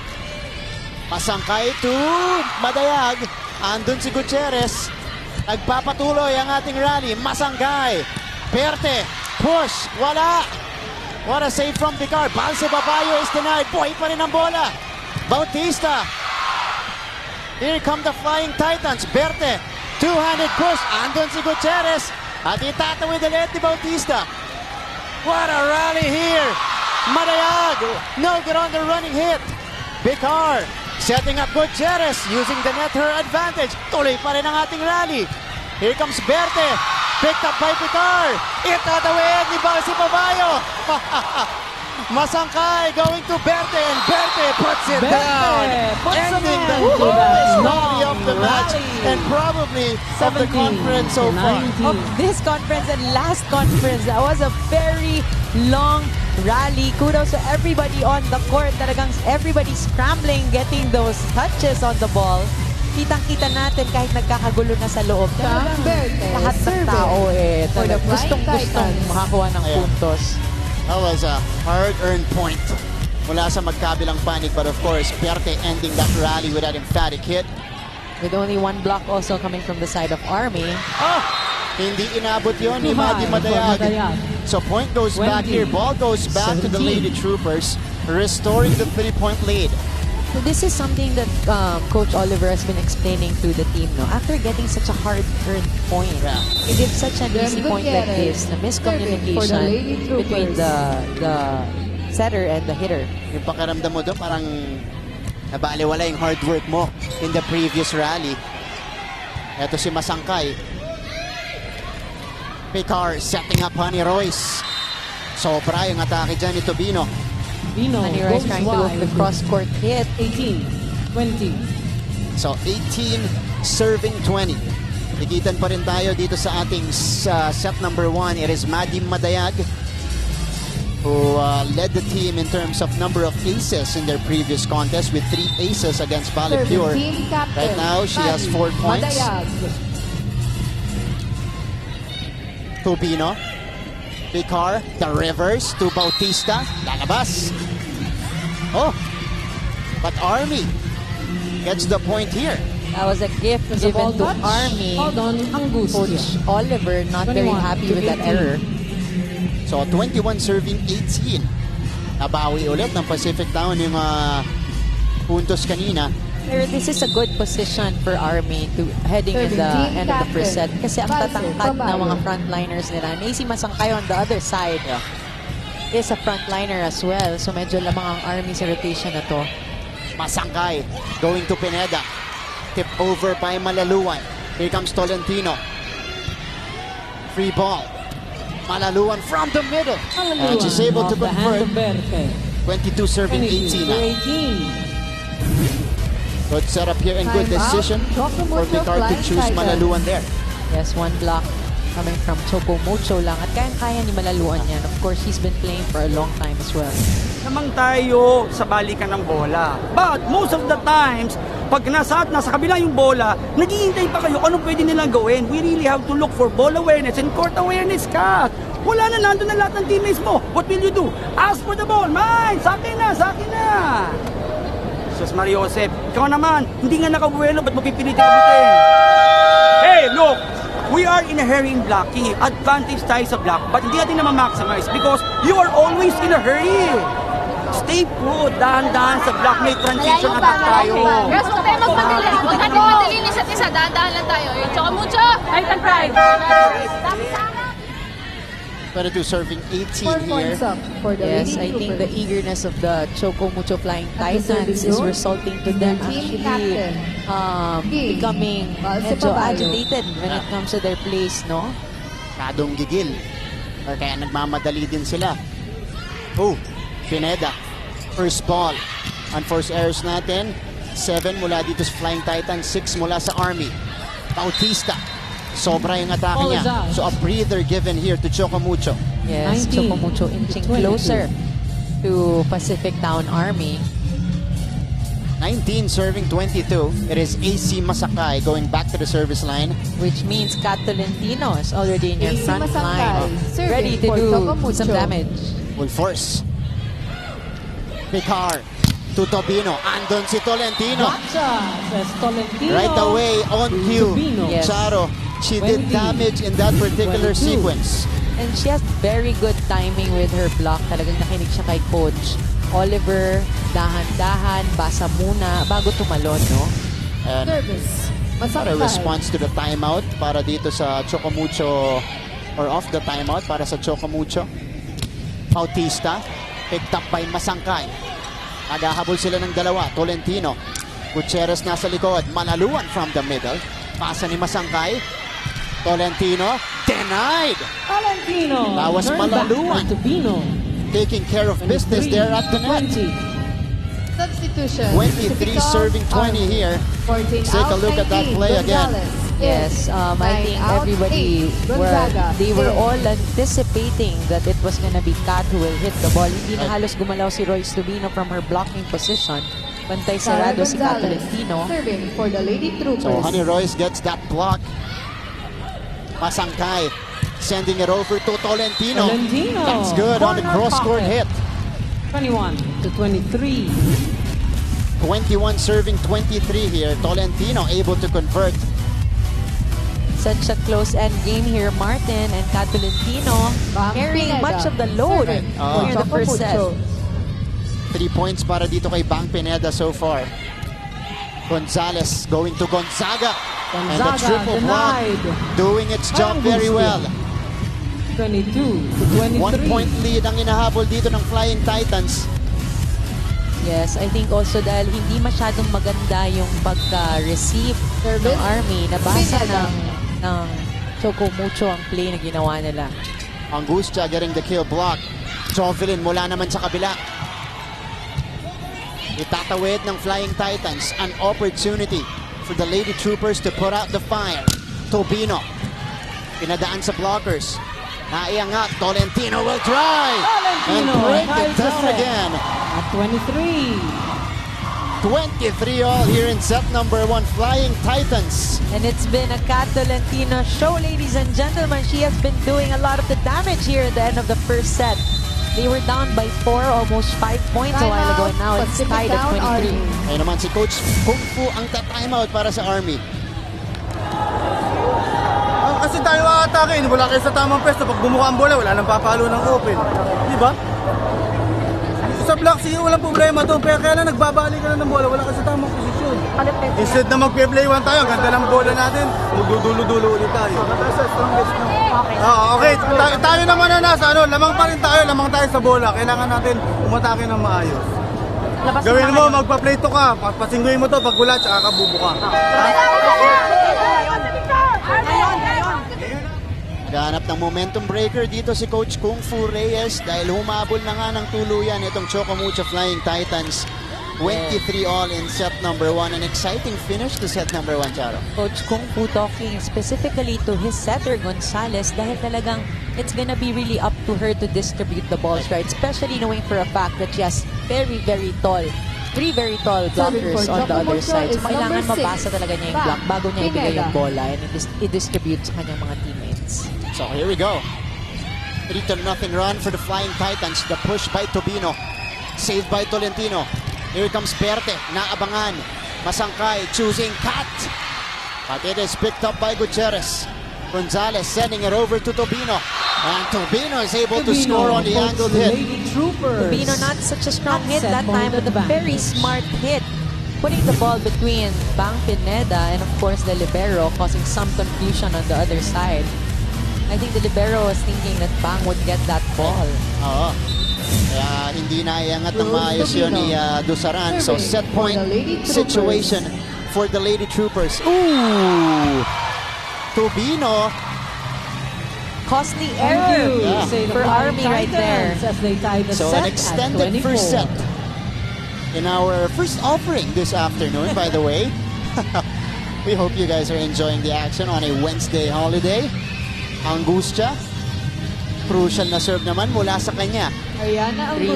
Speaker 1: Masangkay to Madayag. Andun si Gutierrez. Nagpapatuloy ang ating rally. Masangkay. Perte. Push. Wala. What a save from Picar. Balse Babayo is denied. Buhay pa rin ang bola. Bautista. Here come the Flying Titans. Berte, two-handed push. Andun si Gutierrez. At itatawid ulit ni Bautista. What a rally here. Madayag. No good on the running hit. Picar setting up Gutierrez using the net her advantage. Tuloy pa rin ang ating rally. Here comes Berte. Picked up by Picar. Itatawid ni Balse Pabayo. Masangkay going to Berte, and Berte puts it down, ending the lowest rally of the match and probably of the conference so far.
Speaker 2: Of this conference and last conference, that was a very long rally. Kudos to everybody on the court. Talagang everybody scrambling, getting those touches on the ball. Kitang-kita natin kahit nagkakagulo na sa loob. Lahat ng tao gustong-gustong makakuha ng puntos.
Speaker 1: That was a hard-earned point mula sa magkabilang panig. But of course, Perte ending that rally with that emphatic hit.
Speaker 2: With only one block also coming from the side of Army.
Speaker 1: Oh! Hindi inabot yun ni Maddie Madayag. So point goes back here. Ball goes back to the Lady Troopers, restoring the 3-point lead.
Speaker 2: So this is something that Coach Oliver has been explaining to the team. No, after getting such a hard-earned point, he gives such an easy point like this. The miscommunication between the setter and the hitter.
Speaker 1: Yung pakiramdam mo doon, parang nabaliwala yung hard work mo in the previous rally. Ito si Masangkay. Picar setting up Honey Royce. Sobra yung atake dyan ni Tobino.
Speaker 2: Honey Royce trying to go for the cross-court hit.
Speaker 3: 18, 20.
Speaker 1: So 18 serving 20. Nagitan pa rin tayo dito sa ating set number 1. It is Maddie Madayag who led the team in terms of number of aces in their previous contest with 3 aces against Valle Pure. Right now, she has 4 points. Tubino. Picar, the reverse to Bautista. Lalabas. Oh, but Army gets the point here.
Speaker 2: That was a gift given to Army. Coach Oliver not very happy with that error.
Speaker 1: So 21 serving 18. Nabawi ulit ng Pacific Town yung puntos kanina.
Speaker 2: This is a good position for Army to heading in the end of the first set. Kasi ang tatangkad na mga frontliners nila. Nacy Masangkay on the other side is a frontliner as well. So medyo lamang ang Army sa rotation na to.
Speaker 1: Masangkay going to Pineda. Tip over by Malaluan. Here comes Tolentino. Free ball. Malaluan from the middle. And she's able to convert. 22 serving 18 now. Good setup here and good decision for Vicar to choose Malaluan there.
Speaker 2: Yes, one block coming from Choco Mocho lang. At kayang-kaya ni Malaluan yan. Of course, he's been playing for a long time as well.
Speaker 6: Namang tayo sa balikan ng bola. But most of the times, pag nasa kabila yung bola, naghihintay pa kayo anong pwede nilang gawin. We really have to look for ball awareness and court awareness, Kat. Wala na, nandun na lahat ng teammates mo. What will you do? Ask for the ball. Mine! Sa akin na! Sa akin na! Sus Mario Josep, ikaw naman, hindi nga nakabuelo, ba't mo pipilitin abutin? Hey, look! We are in a hurry in blocking. Advantage tayo sa block, but hindi natin na ma-maximize because you are always in a hurry. Stay put, dahan-dahan sa block, may transition attack tayo.
Speaker 7: Yes, huwag tayo magpadali. Huwag natin madalin isa't isa, dahan-dahan lang tayo. Yung Choco Mocho, right and right.
Speaker 1: Better to serving 18
Speaker 5: 4
Speaker 1: here.
Speaker 5: points up for the
Speaker 2: Yes,
Speaker 5: Lady
Speaker 2: I think the
Speaker 5: Troopers.
Speaker 2: eagerness of the Choco Mucho Flying
Speaker 5: At the
Speaker 2: Titans
Speaker 5: serving
Speaker 2: is
Speaker 5: zone,
Speaker 2: resulting to them
Speaker 5: team
Speaker 2: actually
Speaker 5: captain, King
Speaker 2: becoming
Speaker 5: Balsa
Speaker 2: medyo
Speaker 5: Pabayo.
Speaker 2: agitated when it comes to their plays, no?
Speaker 1: Kadong gigil. Or kaya nagmamadali din sila. Oh, Pineda. First ball. Unforced errors natin. 7 mula dito sa Flying Titans. 6 mula sa Army. Bautista. Sobra yung atake niya. So a breather given here to Choco Mucho.
Speaker 2: Yes,
Speaker 3: 19
Speaker 2: Choco Mucho inching
Speaker 3: to 22.
Speaker 2: closer to Pacific Town Army.
Speaker 1: 19 serving 22. It is AC Masakay going back to the service line.
Speaker 2: Which means Kat Tolentino is already in your
Speaker 5: AC
Speaker 2: front
Speaker 5: Masangkay,
Speaker 2: line,
Speaker 5: serving
Speaker 2: ready to
Speaker 5: for Choco
Speaker 2: do
Speaker 5: Mucho.
Speaker 2: some damage.
Speaker 1: Will force. Vicar to Tobino. Andon si Tolentino.
Speaker 3: Gotcha, says Tolentino.
Speaker 1: Right away on cue.
Speaker 3: Tobino.
Speaker 2: Yes.
Speaker 1: Charo, she did
Speaker 3: 20.
Speaker 1: damage in that particular
Speaker 3: 22.
Speaker 1: sequence.
Speaker 2: And she has very good timing with her block. Talagang nakinig siya kay Coach Oliver. Dahan-dahan, basa muna bago tumalon, no?
Speaker 1: And
Speaker 5: Service.
Speaker 1: what a
Speaker 5: Masangkay.
Speaker 1: response to the timeout para dito sa Choco Mucho, or off the timeout para sa Choco Mucho. Bautista, picked up by Masangkay. Naghahabol sila ng dalawa. Tolentino. Gutierrez nasa likod. Malaluan from the middle. Pasa ni Masangkay. Tolentino. Denied.
Speaker 3: Tolentino.
Speaker 1: That was
Speaker 3: Turn back
Speaker 1: Malaluan.
Speaker 3: to Tobino.
Speaker 1: Taking care of business there at the net.
Speaker 3: 20.
Speaker 5: Substitution.
Speaker 1: 23
Speaker 5: Typical
Speaker 1: serving 20
Speaker 5: Army.
Speaker 1: here.
Speaker 5: 14
Speaker 1: Take a
Speaker 5: out,
Speaker 1: look at that
Speaker 5: 19,
Speaker 1: play again.
Speaker 5: Gonzalez.
Speaker 2: Yes, I
Speaker 5: 9
Speaker 2: think
Speaker 5: out,
Speaker 2: everybody
Speaker 5: 8, Gonzaga.
Speaker 2: they were
Speaker 5: 10.
Speaker 2: all anticipating that it was gonna be Kat who will hit the ball. Hindi na
Speaker 1: Right.
Speaker 2: halos gumalaw si Royce Tobino from her blocking position. Bantay
Speaker 5: Sarah
Speaker 2: sarado si Kat
Speaker 5: Gonzalez,
Speaker 2: Tolentino.
Speaker 5: serving for the Lady Troopers.
Speaker 1: So Honey Royce gets that block. Masangkay sending it over to Tolentino.
Speaker 3: Tolentino.
Speaker 1: That's good on the
Speaker 3: Corner
Speaker 1: cross-court
Speaker 3: pocket.
Speaker 1: hit.
Speaker 3: 21 to 23.
Speaker 1: 21 serving 23 here. Tolentino able to convert.
Speaker 2: Such a close end game here, Martin and Kat Tolentino
Speaker 5: Bang
Speaker 2: carrying
Speaker 5: Pineda,
Speaker 2: much of the load
Speaker 5: serving
Speaker 1: Oh.
Speaker 2: here in the
Speaker 5: Choco
Speaker 2: first set.
Speaker 5: Mucho.
Speaker 1: 3 points para dito kay Bang Pineda so far. Gonzalez going to Gonzaga. And the
Speaker 3: Gonzaga
Speaker 1: triple block
Speaker 3: denied.
Speaker 1: doing its job very well.
Speaker 3: 22 to 23.
Speaker 1: 1 point lead ang inahabol dito ng Flying Titans.
Speaker 2: Yes, I think also dahil hindi masyadong maganda yung pagka-receive ng
Speaker 5: Service.
Speaker 2: Army. Nabasa
Speaker 5: Pineda.
Speaker 2: ng Choco Mucho ang play na ginawa nila.
Speaker 1: Angustia getting the kill block. Jovelyn mula naman sa kabila. Itatawid ng Flying Titans. An opportunity for the Lady Troopers to put out the fire. Tobino. Pinadaan sa blockers. Naiangat. Tolentino will try. And
Speaker 3: Tolentino
Speaker 1: break it
Speaker 3: ties the
Speaker 1: down
Speaker 3: set.
Speaker 1: again.
Speaker 3: At 23.
Speaker 1: 23 all here in set number 1. Flying Titans.
Speaker 2: And it's been a Kat Tolentino show, ladies and gentlemen. She has been doing a lot of the damage here at the end of the first set. They were down by 4, almost 5 points a while ago, and now it's
Speaker 5: Pacific
Speaker 2: tied at
Speaker 5: Town
Speaker 2: 23.
Speaker 5: Army.
Speaker 1: Ayun naman si Coach Kung Fu ang ta-timeout para sa Army.
Speaker 8: Kasi tayo aatake, wala kayo sa tamang pwesto. Pag bumuka ang bola, wala nang papalo ng open. Di ba? block, sige, walang problema doon. Pero kaya lang nagbabalik ka na ng bola, wala ka sa tamang posisyon. Instead na mag-play 1 tayo, ganda ng bola natin, magdudulo-dulo ulit tayo. Okay, tayo naman na nasa, lamang pa rin tayo, lamang tayo sa bola. Kailangan natin umatake ng maayos. Gawin mo, magpa-play to ka, pasingguin mo to, pag wala, tsaka ka bubuka.
Speaker 1: Naghanap ng momentum breaker dito si Coach Kung Fu Reyes dahil humabol na nga ng tuluyan itong Choco Mocho Flying Titans. 23 all in set number 1. An exciting finish to set number 1, Charo.
Speaker 2: Coach Kung Fu talking specifically to his setter Gonzalez dahil talagang it's gonna be really up to her to distribute the balls, right? Especially knowing for a fact that she has very, very tall, 3 very tall blockers on the other side. So kailangan mabasa talaga niya yung block bago niya ibigay yung bola and i-distribute sa kanyang mga teammates.
Speaker 1: So here we go. 3-0 run for the Flying Titans. The push by Tobino. Saved by Tolentino. Here comes Perte. Naabangan. Masangkay choosing cut. But it is picked up by Gutierrez. Gonzalez sending it over to Tobino. And Tobino is able to score on the angled hit.
Speaker 2: Tobino not such a strong hit that time, but a very smart hit. Putting the ball between Bang Pineda and of course the libero, causing some confusion on the other side. I think the libero was thinking that Bang would get that ball.
Speaker 1: Oo. Kaya hindi naiangat ng maayos yun ni Dusaran. So set point situation for the Lady Troopers. Ooh! Tobino.
Speaker 2: Costly error for Army right there.
Speaker 1: So an extended first set in our first offering this afternoon, by the way. We hope you guys are enjoying the action on a Wednesday holiday. Angustia. Crucial na serve naman mula sa kanya.
Speaker 2: 3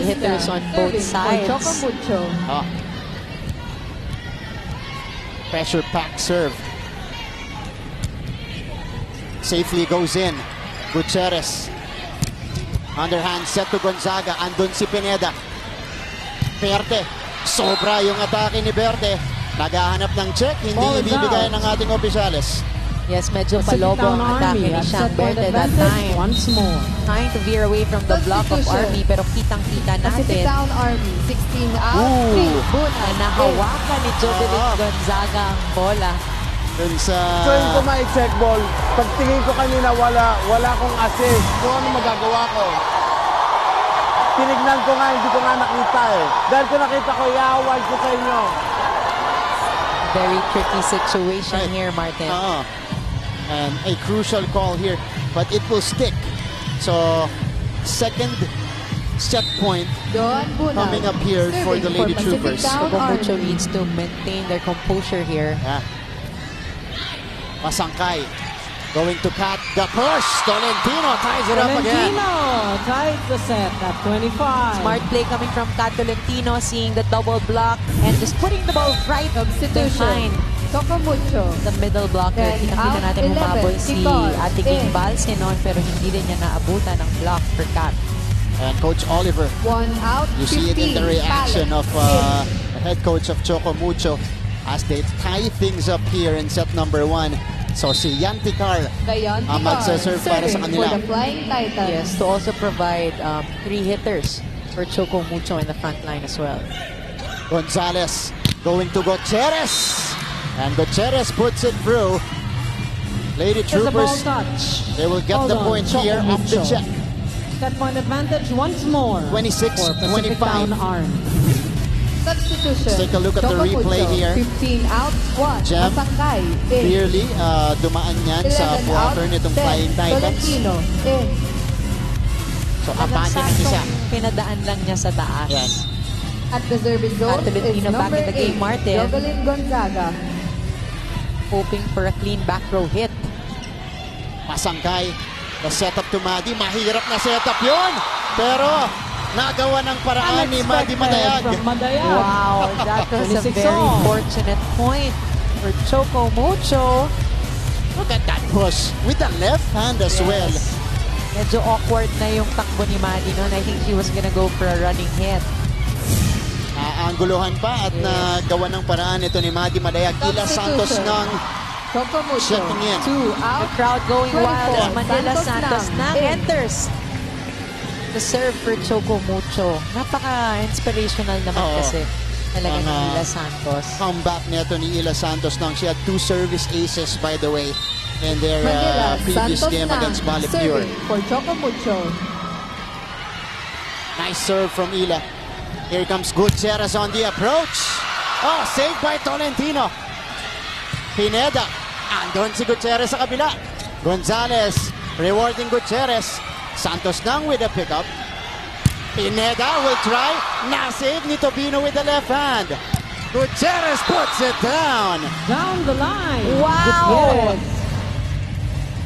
Speaker 2: hitters on both sides.
Speaker 1: Oh. Pressure pack serve. Safely goes in. Gutierrez. Underhand set to Gonzaga. Andun si Pineda. Perte. Sobra yung atake ni Perte. Naghahanap ng check. Hindi ibibigay ng ating opisyales.
Speaker 2: Yes, medyo palobo ang atake ni Shang Berte that time.
Speaker 3: Once more.
Speaker 2: Trying to veer away from the block of Army, pero kitang-kita natin.
Speaker 5: down Army, 16 out, 3 Buna.
Speaker 2: Nahawakan ni Jovelyn Gonzaga ang bola.
Speaker 1: Dun sa...
Speaker 8: So yung ko ma-check ball, pagtingin ko kanina wala akong assist. Kung ano magagawa ko? Tinignan ko nga, hindi ko nga nakita eh. Dahil ko nakita ko, iawag ko sa inyo.
Speaker 2: Very tricky situation here, Martin.
Speaker 1: And a crucial call here, but it will stick. So, second set point coming up here for the Lady Troopers.
Speaker 2: Choco Mocho needs to maintain their composure here.
Speaker 1: Yeah. Masangkay going to cut the push. Tolentino ties it up again.
Speaker 3: Tolentino ties the set at 25.
Speaker 2: Smart play coming from Kat Tolentino, seeing the double block and just putting the ball right behind
Speaker 5: Choco Mocho.
Speaker 2: the middle blocker. Kita natin humabol si Ate King Balse noon, pero hindi rin niya naabutan ng block for Kat.
Speaker 1: And Coach Oliver,
Speaker 5: 1 out,
Speaker 1: you see it in the reaction of the head coach of Choco Mocho as they tie things up here in set number 1. So si Yantikar ang magsaserve para sa kanila.
Speaker 5: For the Flying Titans.
Speaker 2: Yes, to also provide 3 hitters for Choco Mocho in the front line as well.
Speaker 1: Gonzalez going to Gutierrez. And Gutierrez puts it through. Lady Troopers, they will get the point here off the check.
Speaker 3: Set point advantage once more.
Speaker 1: 26-25.
Speaker 5: Substitution.
Speaker 1: Let's take a look at the replay here.
Speaker 5: 15 out, 1.
Speaker 1: Jam,
Speaker 5: Masangkay.
Speaker 1: clearly dumaan yan sa
Speaker 5: 11
Speaker 1: quarter
Speaker 5: out,
Speaker 1: nitong
Speaker 5: 10.
Speaker 1: Flying Titans.
Speaker 5: Tolentino. In.
Speaker 1: So apante ng isa.
Speaker 2: Pinadaan lang niya sa taas.
Speaker 1: Yan.
Speaker 5: At the service zone is
Speaker 2: Tolentino back
Speaker 5: number
Speaker 2: in the game,
Speaker 5: 8,
Speaker 2: Martin.
Speaker 5: Jovelyn Gonzaga.
Speaker 2: Hoping for a clean back row hit.
Speaker 1: Masangkay. The setup to Madi. Mahirap na setup yun. Pero nagawa ng paraan ni Madi Madayag.
Speaker 2: Wow, that was a very fortunate point for Choco Mocho.
Speaker 1: Look at that push with the left hand as well.
Speaker 2: Medyo awkward na yung takbo ni Madi noon. I think he was gonna go for a running hit.
Speaker 1: Naanggulohan pa at nagawa ng paraan ito ni Madi Madayag. Ila Santos ng
Speaker 5: Choco Mocho.
Speaker 1: checking in.
Speaker 5: 2 out.
Speaker 2: The crowd going wild as
Speaker 5: 24.
Speaker 2: Manila Santos na enters. the serve for Choco Mocho. Napaka-inspirational naman kasi talaga ni Ila Santos.
Speaker 1: Comeback neto ni Ila Santos nang she had 2 service aces, by the way, in their
Speaker 5: Manila,
Speaker 1: previous
Speaker 5: Santos
Speaker 1: game
Speaker 5: na.
Speaker 1: against Balipure.
Speaker 5: Serving for Choco Mocho.
Speaker 1: Nice serve from Ila. Here comes Gutierrez on the approach. Oh, saved by Tolentino. Pineda. Andon si Gutierrez sa kabila. Gonzalez rewarding Gutierrez. Santos nang with a pickup. Pineda will try. Na-save ni Tobino with the left hand. Gutierrez puts it down.
Speaker 3: Down the line.
Speaker 2: Wow!
Speaker 3: Gutierrez.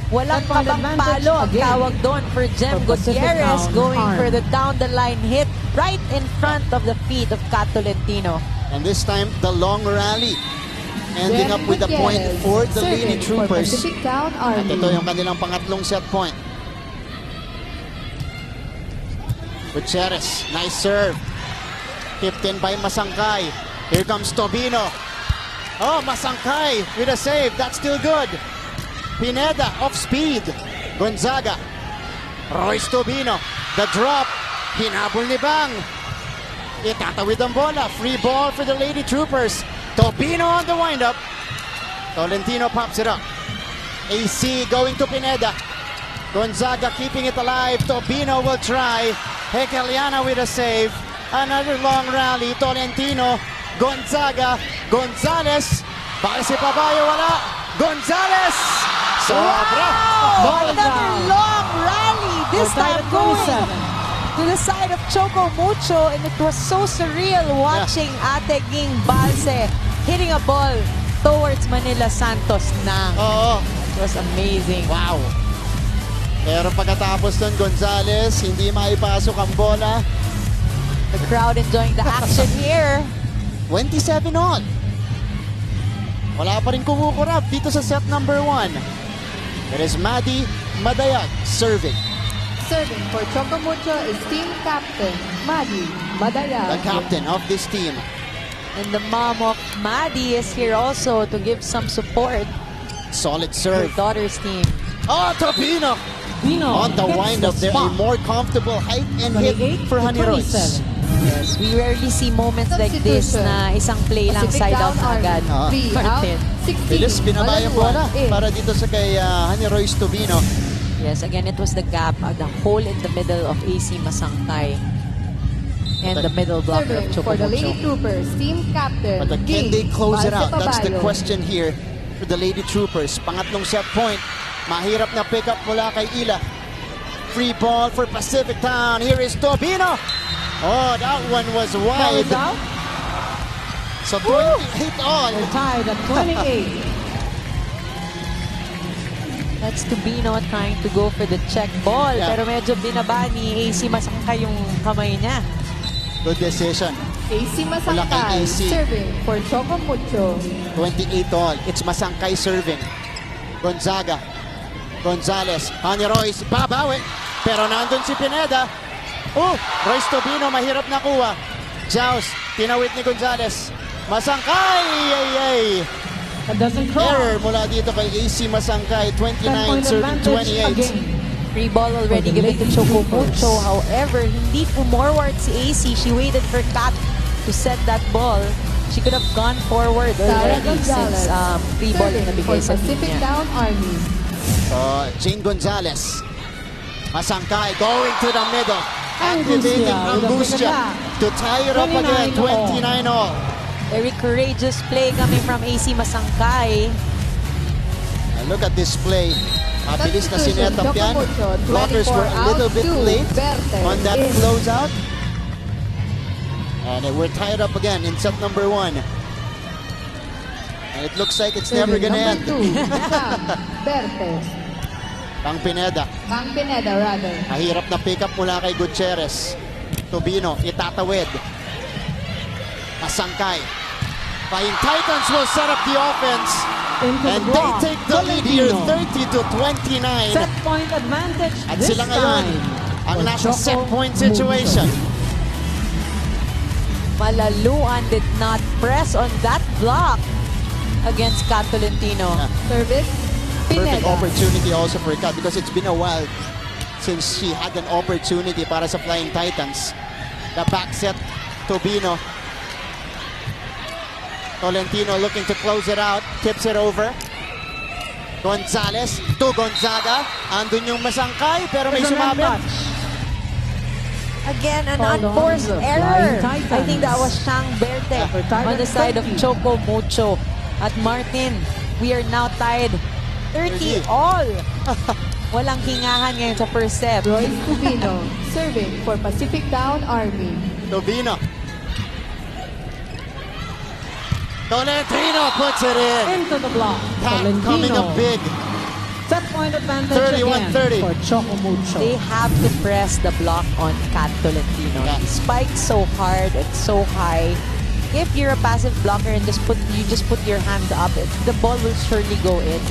Speaker 2: Walang
Speaker 3: Second
Speaker 2: pabang
Speaker 3: advantage
Speaker 2: palo ang
Speaker 3: again
Speaker 2: tawag doon for Jem
Speaker 3: for Pacific
Speaker 2: Gutierrez
Speaker 3: Town
Speaker 2: going
Speaker 3: arm.
Speaker 2: for the down-the-line hit right in front of the feet of Kat Tolentino.
Speaker 1: And this time, the long rally. Ending
Speaker 5: Jem
Speaker 1: up with a point
Speaker 5: Gutierrez,
Speaker 1: for the Lady
Speaker 5: serving for
Speaker 1: Troopers.
Speaker 5: Pacific Town
Speaker 1: At
Speaker 5: Army.
Speaker 1: ito yung kanilang pangatlong set point. Gutierrez, nice serve. Tipped in by Masangkay. Here comes Tobino. Oh, Masangkay with a save. That's still good. Pineda off speed. Gonzaga. Royce Tobino. The drop. Hinabol ni Bang. Itatawid ang bola. Free ball for the Lady Troopers. Tobino on the windup. Tolentino pops it up. AC going to Pineda. Gonzaga keeping it alive. Tobino will try. Hekeliana with a save. Another long rally. Tolentino. Gonzaga. Gonzalez. Baka si Pabayo wala. Gonzalez. Sobra.
Speaker 2: Wow! Another long rally. This time going to the side of Choco Mocho, and it was so surreal watching Ate Ging Balse hitting a ball towards Manila Santos Nang.
Speaker 1: Oo.
Speaker 2: It was amazing.
Speaker 1: Wow. Pero pagkatapos nun, Gonzalez, hindi maipasok ang bola.
Speaker 2: The crowd enjoying the action here.
Speaker 1: 27 all. Wala pa rin kumukurap dito sa set number 1. It is Maddie Madayag serving.
Speaker 5: Serving for Choco Mocho is team captain Maddie Madayag.
Speaker 1: The captain of this team.
Speaker 2: And the mom of Maddie is here also to give some support
Speaker 1: Solid
Speaker 2: to
Speaker 1: serve.
Speaker 2: her daughter's team.
Speaker 1: Oh, Tobino!
Speaker 3: Dino
Speaker 1: On the
Speaker 3: hits
Speaker 1: wind-up there, a
Speaker 3: spot.
Speaker 1: more comfortable height and hit
Speaker 3: 28
Speaker 1: for
Speaker 3: to
Speaker 1: Honey Royce.
Speaker 3: 27.
Speaker 2: Yes, we rarely see moments like this
Speaker 5: Substitution.
Speaker 2: na isang play lang
Speaker 5: Pacific
Speaker 2: side out
Speaker 5: Town
Speaker 2: na
Speaker 5: Army.
Speaker 2: agad.
Speaker 5: 3 out,
Speaker 2: Martin.
Speaker 5: 16.
Speaker 1: Bilis, binaba yung bola
Speaker 5: in.
Speaker 1: para dito sa kay Honey Royce Tobino.
Speaker 2: Yes, again, it was the gap, the hole in the middle of AC Masangkay and the middle blocker of
Speaker 5: Serving
Speaker 2: Choco
Speaker 5: for the
Speaker 2: Mocho.
Speaker 5: Lady Troopers team captain.
Speaker 1: But can they close it out? That's the
Speaker 5: Pabayo.
Speaker 1: question here for the Lady Troopers. Pangatlong set point. Mahirap na pick up mula kay Ila. Free ball for Pacific Town. Here is Tobino. Oh, that one was wide.
Speaker 3: Ball is out.
Speaker 1: So 28 all.
Speaker 3: They're tied at 28.
Speaker 2: That's Tobino trying to go for the check ball.
Speaker 1: Yeah.
Speaker 2: Pero medyo binaba ni AC Masangkay yung kamay niya.
Speaker 1: Good decision.
Speaker 5: AC
Speaker 1: Wala kay
Speaker 5: Masangkay
Speaker 1: AC.
Speaker 5: serving for Choco Mocho.
Speaker 1: 28 all. It's Masangkay serving. Gonzaga. Gonzalez. Honey Royce. Babawi. Pero nandun si Pineda. Oh, Royce Tobino mahirap na kuha. Jaws. Tinawid ni Gonzalez. Masangkay! Ay, ay.
Speaker 3: That doesn't cross.
Speaker 1: Error mula dito kay AC Masangkay. 29
Speaker 3: 10-point
Speaker 1: serving
Speaker 3: advantage
Speaker 1: 28.
Speaker 3: again.
Speaker 2: Free ball already
Speaker 3: For the
Speaker 2: given to
Speaker 3: Lady
Speaker 2: Choco
Speaker 3: Troopers.
Speaker 2: Mocho. However, hindi pumorward si AC. She waited for Kat to set that ball. She could have gone forward
Speaker 5: Sarah
Speaker 2: already
Speaker 5: Gonzalez.
Speaker 2: since free ball na
Speaker 5: Serving for
Speaker 2: nabigay sa team
Speaker 5: Pacific
Speaker 2: niya.
Speaker 5: Town Army.
Speaker 1: Jane Gonzalez. Masangkay going to the middle.
Speaker 3: Angustia
Speaker 1: Activating
Speaker 3: with a
Speaker 1: Angustia
Speaker 3: pickup.
Speaker 1: to tie it up again. 29 all.
Speaker 2: Very courageous play coming from AC Masangkay.
Speaker 1: And look at this play. Mabilis na sinetap yan. Blockers were a little bit late on that closeout. And we're tied up again in set number 1. And it looks like it's never gonna end.
Speaker 5: Bertes.
Speaker 1: Pang Pineda.
Speaker 5: Pang Pineda, rather.
Speaker 1: Mahirap na pick up mula kay Gutierrez. Tobino, itatawid. Masangkay. Flying Titans will set up the offense.
Speaker 3: Into
Speaker 1: And
Speaker 3: the
Speaker 1: they
Speaker 3: block.
Speaker 1: take the lead here,
Speaker 3: Tolentino.
Speaker 1: 30-29.
Speaker 3: Set point advantage
Speaker 1: At
Speaker 3: this
Speaker 1: sila ngayon,
Speaker 3: time.
Speaker 1: ang
Speaker 3: for
Speaker 1: nasa
Speaker 3: Choco
Speaker 1: set point situation.
Speaker 2: Malaluan did not press on that block against Kat Tolentino.
Speaker 1: Yeah.
Speaker 5: Service,
Speaker 1: Perfect
Speaker 5: Pineda.
Speaker 1: opportunity also for Kat because it's been a while since she had an opportunity para sa Flying Titans. The back set, Tobino. Tolentino looking to close it out, tips it over. Gonzalez to Gonzaga. Andun yung masangkay pero may sumabit.
Speaker 2: Again, an unforced error. I think that was Shang Berte on the side of Choco Mocho. At Martin, we are now tied 30 all. Walang hingahan ngayon sa first set.
Speaker 5: Royce Tubino, serving for Pacific Town Army.
Speaker 1: Tobino. Tolentino puts it in.
Speaker 3: Into the block.
Speaker 1: Pat coming up big.
Speaker 3: Set point advantage
Speaker 1: 31-30
Speaker 3: for Choco Mocho.
Speaker 2: They have to press the block on Kat Tolentino.
Speaker 1: Yeah.
Speaker 2: He spikes so hard and so high. If you're a passive blocker and you just put your hand up, the ball will surely go in.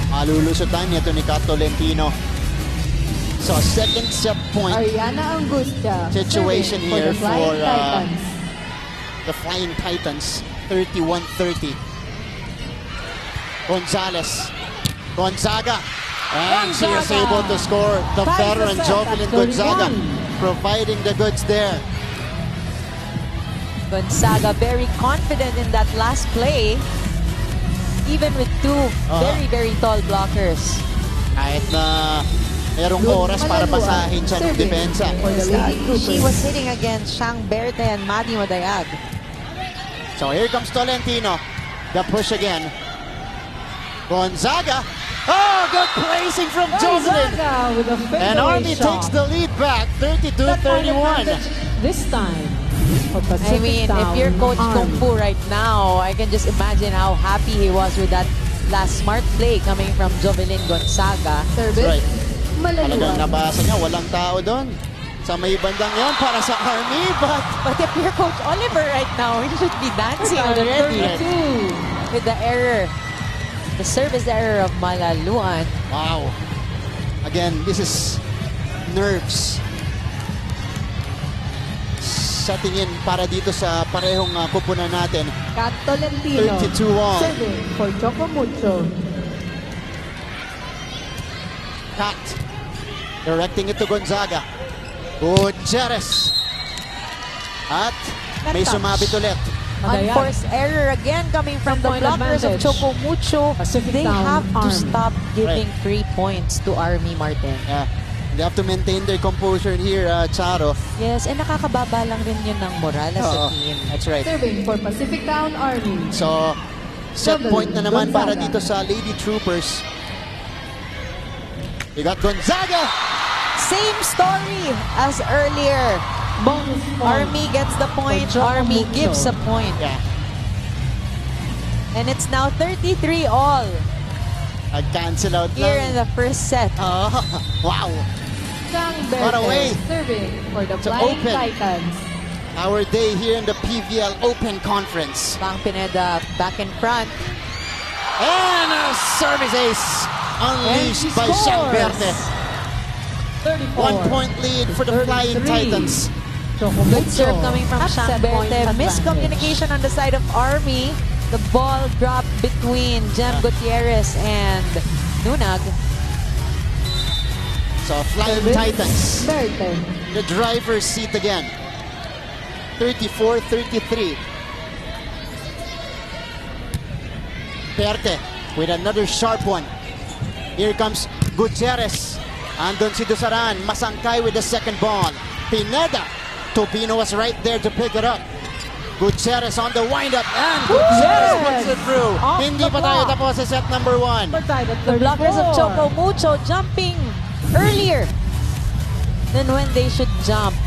Speaker 1: Malulusutan nito ni Kat Tolentino. So second set point
Speaker 5: Ariana Angustia,
Speaker 1: situation
Speaker 5: serving
Speaker 1: here
Speaker 5: for the Flying
Speaker 1: for
Speaker 5: Titans.
Speaker 1: the Flying Titans. 31-30. Gonzalez. Gonzaga. And she is able to score. The veteran Jovelyn Gonzaga providing the goods there.
Speaker 2: Gonzaga very confident in that last play. Even with two very, very tall blockers.
Speaker 1: Kahit na merong oras para basahin siya ng depensa.
Speaker 2: She was hitting against Shang Berte and Madi Madayag.
Speaker 1: So here comes Tolentino. The push again. Gonzaga. Oh, good placing from Jovelyn.
Speaker 3: Gonzaga with a
Speaker 1: And Army
Speaker 3: shot.
Speaker 1: takes the lead back,
Speaker 3: Set point
Speaker 1: 32-31.
Speaker 3: advantage this time. For
Speaker 2: I
Speaker 3: Pacific
Speaker 2: mean, if
Speaker 3: Town
Speaker 2: you're Coach Kung
Speaker 3: Army.
Speaker 2: Fu right now, I can just imagine how happy he was with that last smart play coming from Jovelyn Gonzaga.
Speaker 5: Service,
Speaker 1: Right. Talagang
Speaker 5: Malaluan.
Speaker 1: nabasa niya, walang tao doon. Sa may bandang yan para sa Army,
Speaker 2: But if you're Coach Oliver right now, he should be dancing already with the error. The service error of Malaluan.
Speaker 1: wow. Again, this is nerves. Setting in para dito sa parehong kupunan natin.
Speaker 5: Kat Tolentino,
Speaker 1: 32 all.
Speaker 5: serving for Choco Mocho.
Speaker 1: Kat directing it to Gonzaga. Gutierrez. At may sumabit ulit.
Speaker 3: Madayag.
Speaker 2: Unforced error again coming from the
Speaker 3: Point
Speaker 2: blockers of
Speaker 3: advantage.
Speaker 2: Choco Mucho.
Speaker 3: Pacific
Speaker 2: They
Speaker 3: Town
Speaker 2: have to
Speaker 3: Army.
Speaker 2: stop giving
Speaker 1: Right.
Speaker 2: 3 points to Army, Martin.
Speaker 1: Yeah. They have to maintain their composure here, Charo.
Speaker 2: Yes, and nakakababa lang rin yun ng moral as a
Speaker 1: Oo,
Speaker 2: team.
Speaker 1: that's right.
Speaker 5: Serving for Pacific Town Army.
Speaker 1: So, set
Speaker 5: Jovelyn
Speaker 1: point na naman para
Speaker 5: Gonzaga.
Speaker 1: dito sa Lady Troopers. You got Gonzaga.
Speaker 2: Same story as earlier.
Speaker 3: Bonus point.
Speaker 2: Army gets the point,
Speaker 3: For Choco
Speaker 2: Army
Speaker 3: Mucho.
Speaker 2: gives a point.
Speaker 1: Yeah.
Speaker 2: And it's now 33 all
Speaker 1: Cancel out
Speaker 2: here
Speaker 1: lang.
Speaker 2: in the first set.
Speaker 1: Oh, wow.
Speaker 5: Shang
Speaker 1: What a way.
Speaker 5: Berte, serving for the
Speaker 1: To
Speaker 5: Flying
Speaker 1: open.
Speaker 5: Titans.
Speaker 1: Our day here in the PVL Open Conference.
Speaker 2: Bang Pineda back in front.
Speaker 1: And a service ace unleashed by Shang Berte.
Speaker 3: 34.
Speaker 1: 1 point lead for the Flying
Speaker 3: 33.
Speaker 1: Titans.
Speaker 3: Choco
Speaker 2: Good
Speaker 3: Mocho.
Speaker 2: serve coming from
Speaker 3: At
Speaker 2: Shang
Speaker 3: set point
Speaker 2: Berte.
Speaker 3: advantage.
Speaker 2: Miscommunication on the side of Army. The ball dropped between Jem Gutierrez and Nunag.
Speaker 1: So Flying
Speaker 5: Service,
Speaker 1: Titans,
Speaker 5: Berte.
Speaker 1: the driver's seat again. 34-33. Berte with another sharp one. Here comes Gutierrez. Andon si Dusaran, masangkay with the second ball. Pineda. Tobino was right there to pick it up. Gutierrez on the wind-up and Gutierrez puts it through.
Speaker 3: Off
Speaker 1: Hindi
Speaker 3: the
Speaker 1: pa tayo
Speaker 3: block.
Speaker 1: tapos sa set number 1.
Speaker 3: We're tied at
Speaker 2: The blockers of
Speaker 3: 34.
Speaker 2: Choco Mucho jumping earlier than when they should jump.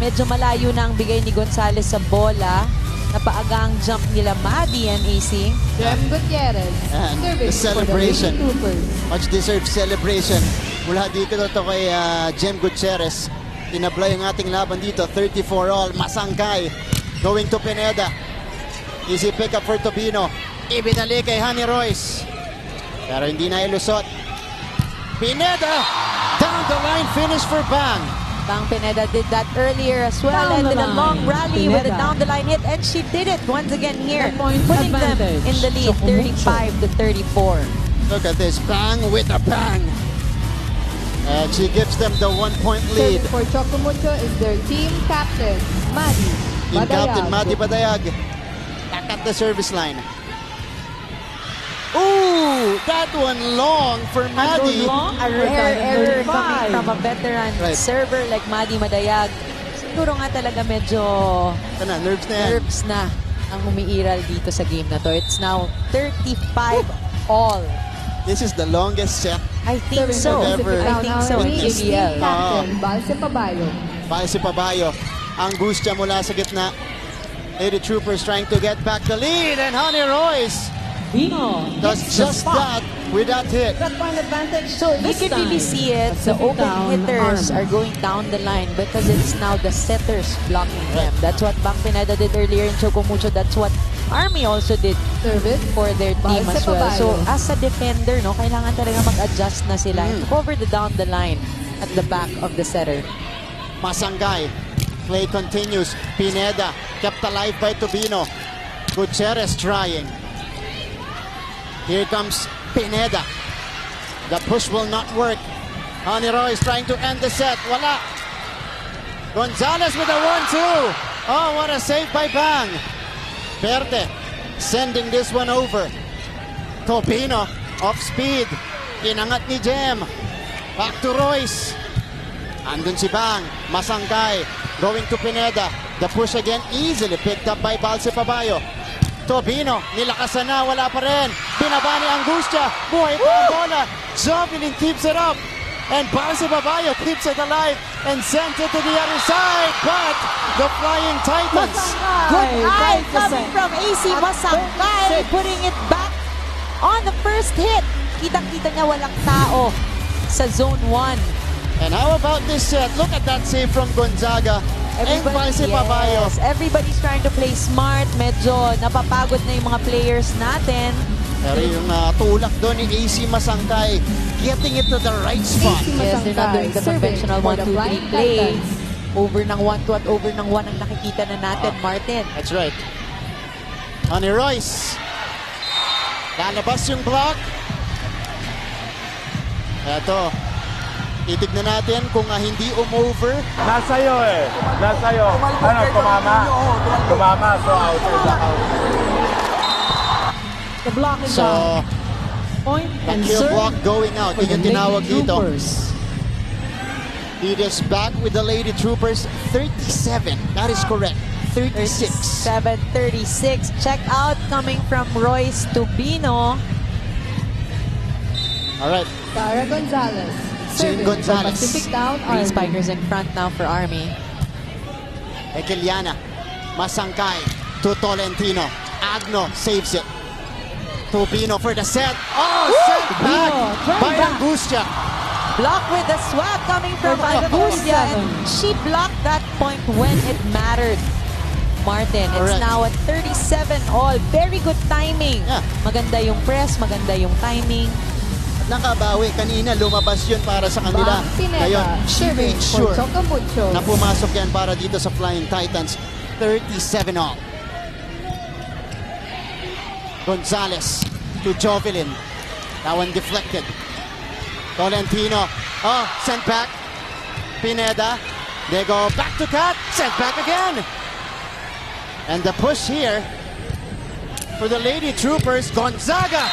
Speaker 2: Medyo malayo na ang bigay ni Gonzalez sa bola. Napaagang jump nila Madi and AC.
Speaker 5: Jem Gutierrez,
Speaker 1: And
Speaker 5: serving
Speaker 1: the celebration.
Speaker 5: for the Lady Troopers.
Speaker 1: Much deserved celebration mula dito to kay Jem Gutierrez. Tinabla yung ating laban dito, 34 all, masangkay. Going to Pineda. Easy pick up for Tobino. Ibinalik kay Honey Royce. Pero hindi na ilusot. Pineda! Down the line finish for Bang.
Speaker 2: Bang Pineda did that earlier as well
Speaker 3: Down
Speaker 2: and
Speaker 3: the
Speaker 2: did a long
Speaker 3: line.
Speaker 2: rally with a
Speaker 3: Pineda.
Speaker 2: down the line hit and she did it once again here,
Speaker 3: Set point
Speaker 2: putting them
Speaker 3: advantage.
Speaker 2: in the lead,
Speaker 3: Choco Mucho.
Speaker 2: 35-34.
Speaker 1: Look at this, Bang with a bang. And she gives them the 1-point lead.
Speaker 5: Serving for Choco Mucho is their team captain, Maddie
Speaker 1: Team captain
Speaker 5: Badayag.
Speaker 1: Madi Badayag. Back at the service line. Ooh, that one long for Madi.
Speaker 2: A rare error coming
Speaker 3: 5.
Speaker 2: from a veteran
Speaker 1: Right.
Speaker 2: server like Madi Madayag. Siguro nga talaga medyo
Speaker 1: Ito na, nerves na yan.
Speaker 2: nerves na ang umiiral dito sa game na to. It's now 35 all.
Speaker 1: This is the longest set.
Speaker 2: I think so.
Speaker 1: Ever
Speaker 2: I think so in
Speaker 5: Is team
Speaker 2: PVL.
Speaker 5: captain, Balse Pabayo.
Speaker 1: Para si Pabayo. Angustia mula sa gitna. Lady Troopers trying to get back the lead. And Honey Royce
Speaker 3: Bino
Speaker 1: does
Speaker 3: hits the
Speaker 1: just
Speaker 3: spot.
Speaker 1: that with that hit.
Speaker 3: That point advantage.
Speaker 2: So you
Speaker 3: this
Speaker 2: can really
Speaker 3: time.
Speaker 2: see it. The
Speaker 3: Pacific
Speaker 2: open
Speaker 3: Town
Speaker 2: hitters
Speaker 3: Army.
Speaker 2: are going down the line because it's now the setters blocking them. That's what Bang Pineda did earlier in Choco Mucho. That's what Army also did
Speaker 5: Service
Speaker 2: for their team
Speaker 5: Balse
Speaker 2: as well. So
Speaker 5: Pabayo.
Speaker 2: as a defender, no, kailangan talaga mag-adjust na sila and cover the down the line at the back of the setter.
Speaker 1: Masangay. Play continues. Pineda kept alive by Tubino. Gutierrez trying. Here comes Pineda. The push will not work. Honey Royce trying to end the set. Wala. Gonzalez with a 1-2. Oh, what a save by Bang. Verde sending this one over. Topino off speed. Inangat ni Jem. Back to Royce. Andun si Bang. Masangkay. Going to Pineda. The push again easily picked up by Balse Pabayo. Tobino, nilakasan na, wala pa rin. Binaba ni Angustia. Buhay pa ang bola. Jovelin keeps it up. And Balse Pabayo keeps it alive and sent it to the other side. But the Flying Titans.
Speaker 2: Good eye
Speaker 3: 5%.
Speaker 2: coming from AC Masangkay, putting it back on the first hit. Kitang-kita niya walang tao sa zone 1.
Speaker 1: And how about this set? Look at that save from Gonzaga. And Balse Pabayo.
Speaker 2: Everybody's trying to play smart. Medyo napapagod na yung mga players natin.
Speaker 1: Pero yung tulak doon ni AC Masangkay, getting it to the right spot.
Speaker 2: Yes, they're not doing the
Speaker 5: Serving
Speaker 2: conventional
Speaker 5: for the
Speaker 2: 1-2-3
Speaker 5: Flying
Speaker 2: play.
Speaker 5: Titans.
Speaker 2: Over ng 1-2 at over ng 1 ang nakikita na natin, Martin.
Speaker 1: That's right. Honey Royce. Lalabas yung block. Eto. Titignan natin kung hindi umover.
Speaker 8: Nasa'yo eh. Nasa'yo. Ano, tumama? Tumama, so out.
Speaker 3: The block is
Speaker 1: So,
Speaker 3: down. Point and
Speaker 1: kill
Speaker 3: serve
Speaker 1: block going out.
Speaker 3: for
Speaker 1: Yun yung
Speaker 3: the
Speaker 1: tinawag
Speaker 3: Lady
Speaker 1: dito.
Speaker 3: Troopers.
Speaker 1: It is back with the Lady Troopers. 37. That is correct. 36.
Speaker 2: 37-36. Check out coming from Royce to Bino.
Speaker 1: All right.
Speaker 5: Tara Gonzalez.
Speaker 1: Jane
Speaker 5: Serving for
Speaker 1: Gonzalez.
Speaker 5: Pacific Town
Speaker 2: Three
Speaker 5: Army.
Speaker 2: spikers in front now for Army.
Speaker 1: Ekeliana. Masangkay. To Tolentino. Agno saves it. Tubino for the set. Oh, set back
Speaker 3: Turn
Speaker 1: by
Speaker 3: back.
Speaker 1: Angustia.
Speaker 2: Block with the swap coming from Angustia. And she blocked that point when it mattered. Martin, it's
Speaker 1: Correct.
Speaker 2: now at 37 all. Very good timing.
Speaker 1: Yeah.
Speaker 2: Maganda yung press, maganda yung timing.
Speaker 1: Nakabawi. Kanina lumabas yun para sa kanila.
Speaker 5: Bang Pineda.
Speaker 1: Ngayon, she
Speaker 5: Serving
Speaker 1: made
Speaker 5: for
Speaker 1: sure
Speaker 5: Choco Mucho.
Speaker 1: na pumasok yan para dito sa Flying Titans. 37 all. Gonzalez to Jovelin. That one deflected. Tolentino. Oh, sent back. Pineda. They go back to Kat. Sent back again. And the push here for the Lady Troopers. Gonzaga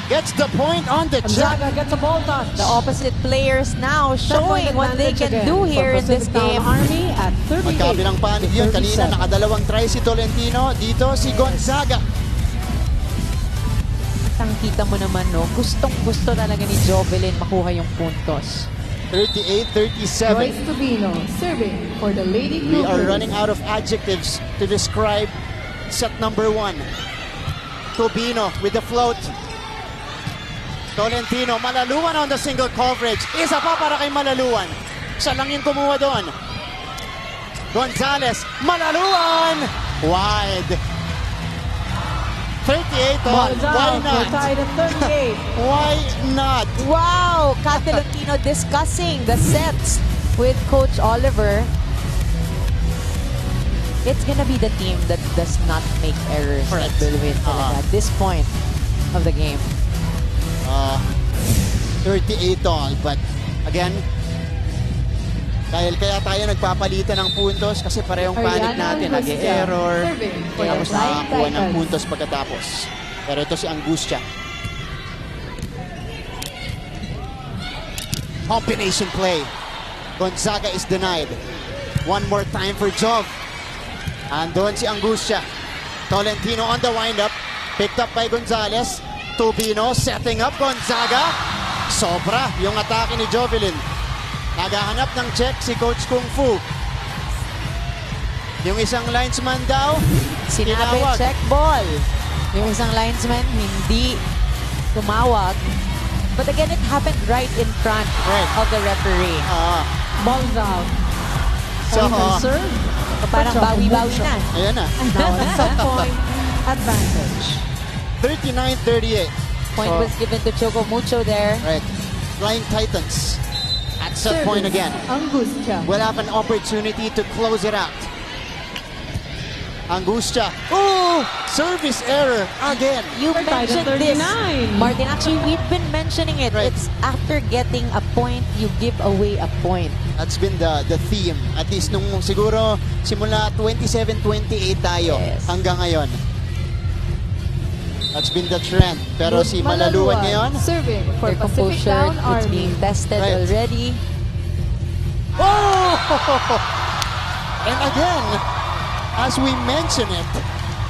Speaker 1: gets the point on the jack.
Speaker 3: Gonzaga gets a ball touch.
Speaker 2: The opposite players now showing what they can do here in this game.
Speaker 3: Army at 38.
Speaker 1: Magkabilang panig yun. Kanina
Speaker 3: 37.
Speaker 1: nakadalawang try si Tolentino. Dito si Gonzaga.
Speaker 2: Kita mo naman, no? Gustong-gusto talaga ni Jovelin makuha yung puntos.
Speaker 1: 38-37.
Speaker 5: Royce Tubino. Serving for the Lady
Speaker 1: We
Speaker 5: Troopers.
Speaker 1: are running out of adjectives to describe set number 1. Tubino with the float. Tolentino, Malaluan on the single coverage. Isa pa para kay Malaluan. Siya lang yung kumuha doon. Gonzalez, Malaluan! Wide. 38 all.
Speaker 3: Ball's
Speaker 1: Why
Speaker 3: out. We're
Speaker 1: not?
Speaker 3: tied at 38.
Speaker 1: Why not?
Speaker 2: Wow! Catalantino discussing the sets with Coach Oliver. It's gonna be the team that does not make errors that
Speaker 1: Correct.
Speaker 2: will win talaga at this point of the game.
Speaker 1: 38 all, but Again, dahil kaya tayo nagpapalitan ng puntos kasi parehong panic natin. Nag-error. Tapos nakakuha ng puntos pagkatapos. Pero ito si Angustia. Combination play. Gonzaga is denied. One more time for Jov. Andun si Angustia. Tolentino on the wind-up. Picked up by Gonzalez. Tubino setting up Gonzaga. Sobra yung atake ni Jovelyn. Naghahanap ng check si Coach Kung Fu. Yung isang linesman daw,
Speaker 2: Sinabi
Speaker 1: tinawag.
Speaker 2: check ball. Yung isang linesman hindi tumawag. But again, it happened right in front of the referee.
Speaker 3: Balls out.
Speaker 1: So,
Speaker 3: Serve.
Speaker 2: Parang bawi-bawi na.
Speaker 1: ayan na.
Speaker 3: Now a set point advantage.
Speaker 1: 39-38.
Speaker 2: Point was given to Choco Mucho there.
Speaker 1: Right. Flying Titans at set point again.
Speaker 3: Angustia.
Speaker 1: Will have an opportunity to close it out. Angustia. Oh! Service error again.
Speaker 2: You
Speaker 3: Tied at
Speaker 2: mentioned this,
Speaker 3: 39.
Speaker 2: Martin. Actually, we've been mentioning it.
Speaker 1: Right.
Speaker 2: It's after getting a point, you give away a point.
Speaker 1: That's been the theme. At least nung siguro simula 27-28 tayo hanggang ngayon. That's been the trend. Pero si Malaluan ngayon,
Speaker 5: Serving for
Speaker 2: Their
Speaker 5: Pacific
Speaker 2: composure
Speaker 5: Down
Speaker 2: is
Speaker 5: Army.
Speaker 2: being tested
Speaker 1: Right.
Speaker 2: already.
Speaker 1: oh! And again, as we mention it,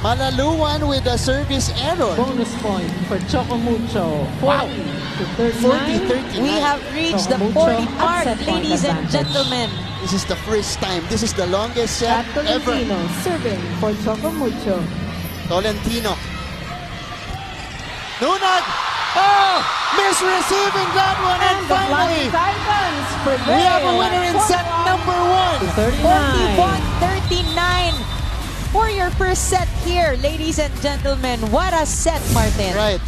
Speaker 1: Malaluan with a service error.
Speaker 3: Bonus point for Choco Mucho. 40 to 39.
Speaker 1: 40-39.
Speaker 2: We have reached the
Speaker 3: Choco
Speaker 2: 40
Speaker 3: Mucho
Speaker 2: mark,
Speaker 3: at set point
Speaker 2: ladies and
Speaker 3: advantage.
Speaker 2: gentlemen.
Speaker 1: This is the first time. This is the longest set ever.
Speaker 5: Tolentino serving for Choco Mucho.
Speaker 1: Tolentino. Nunag! Oh! Misreceiving that one, and finally,
Speaker 5: Titans prevail.
Speaker 1: we have a winner in set number 1.
Speaker 2: 41-39 for your first set here, ladies and gentlemen. What a set, Martin.
Speaker 1: Right.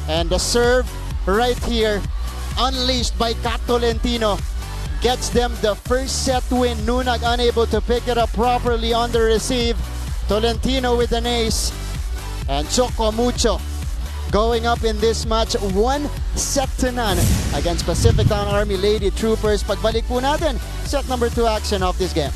Speaker 1: And the serve right here, unleashed by Kat Tolentino, gets them the first set win. Nunag unable to pick it up properly on the receive. Tolentino with an ace. And Choco Mucho going up in this match 1-0 against Pacific Town Army Lady Troopers. Pagbalik po natin, set number 2 action of this game.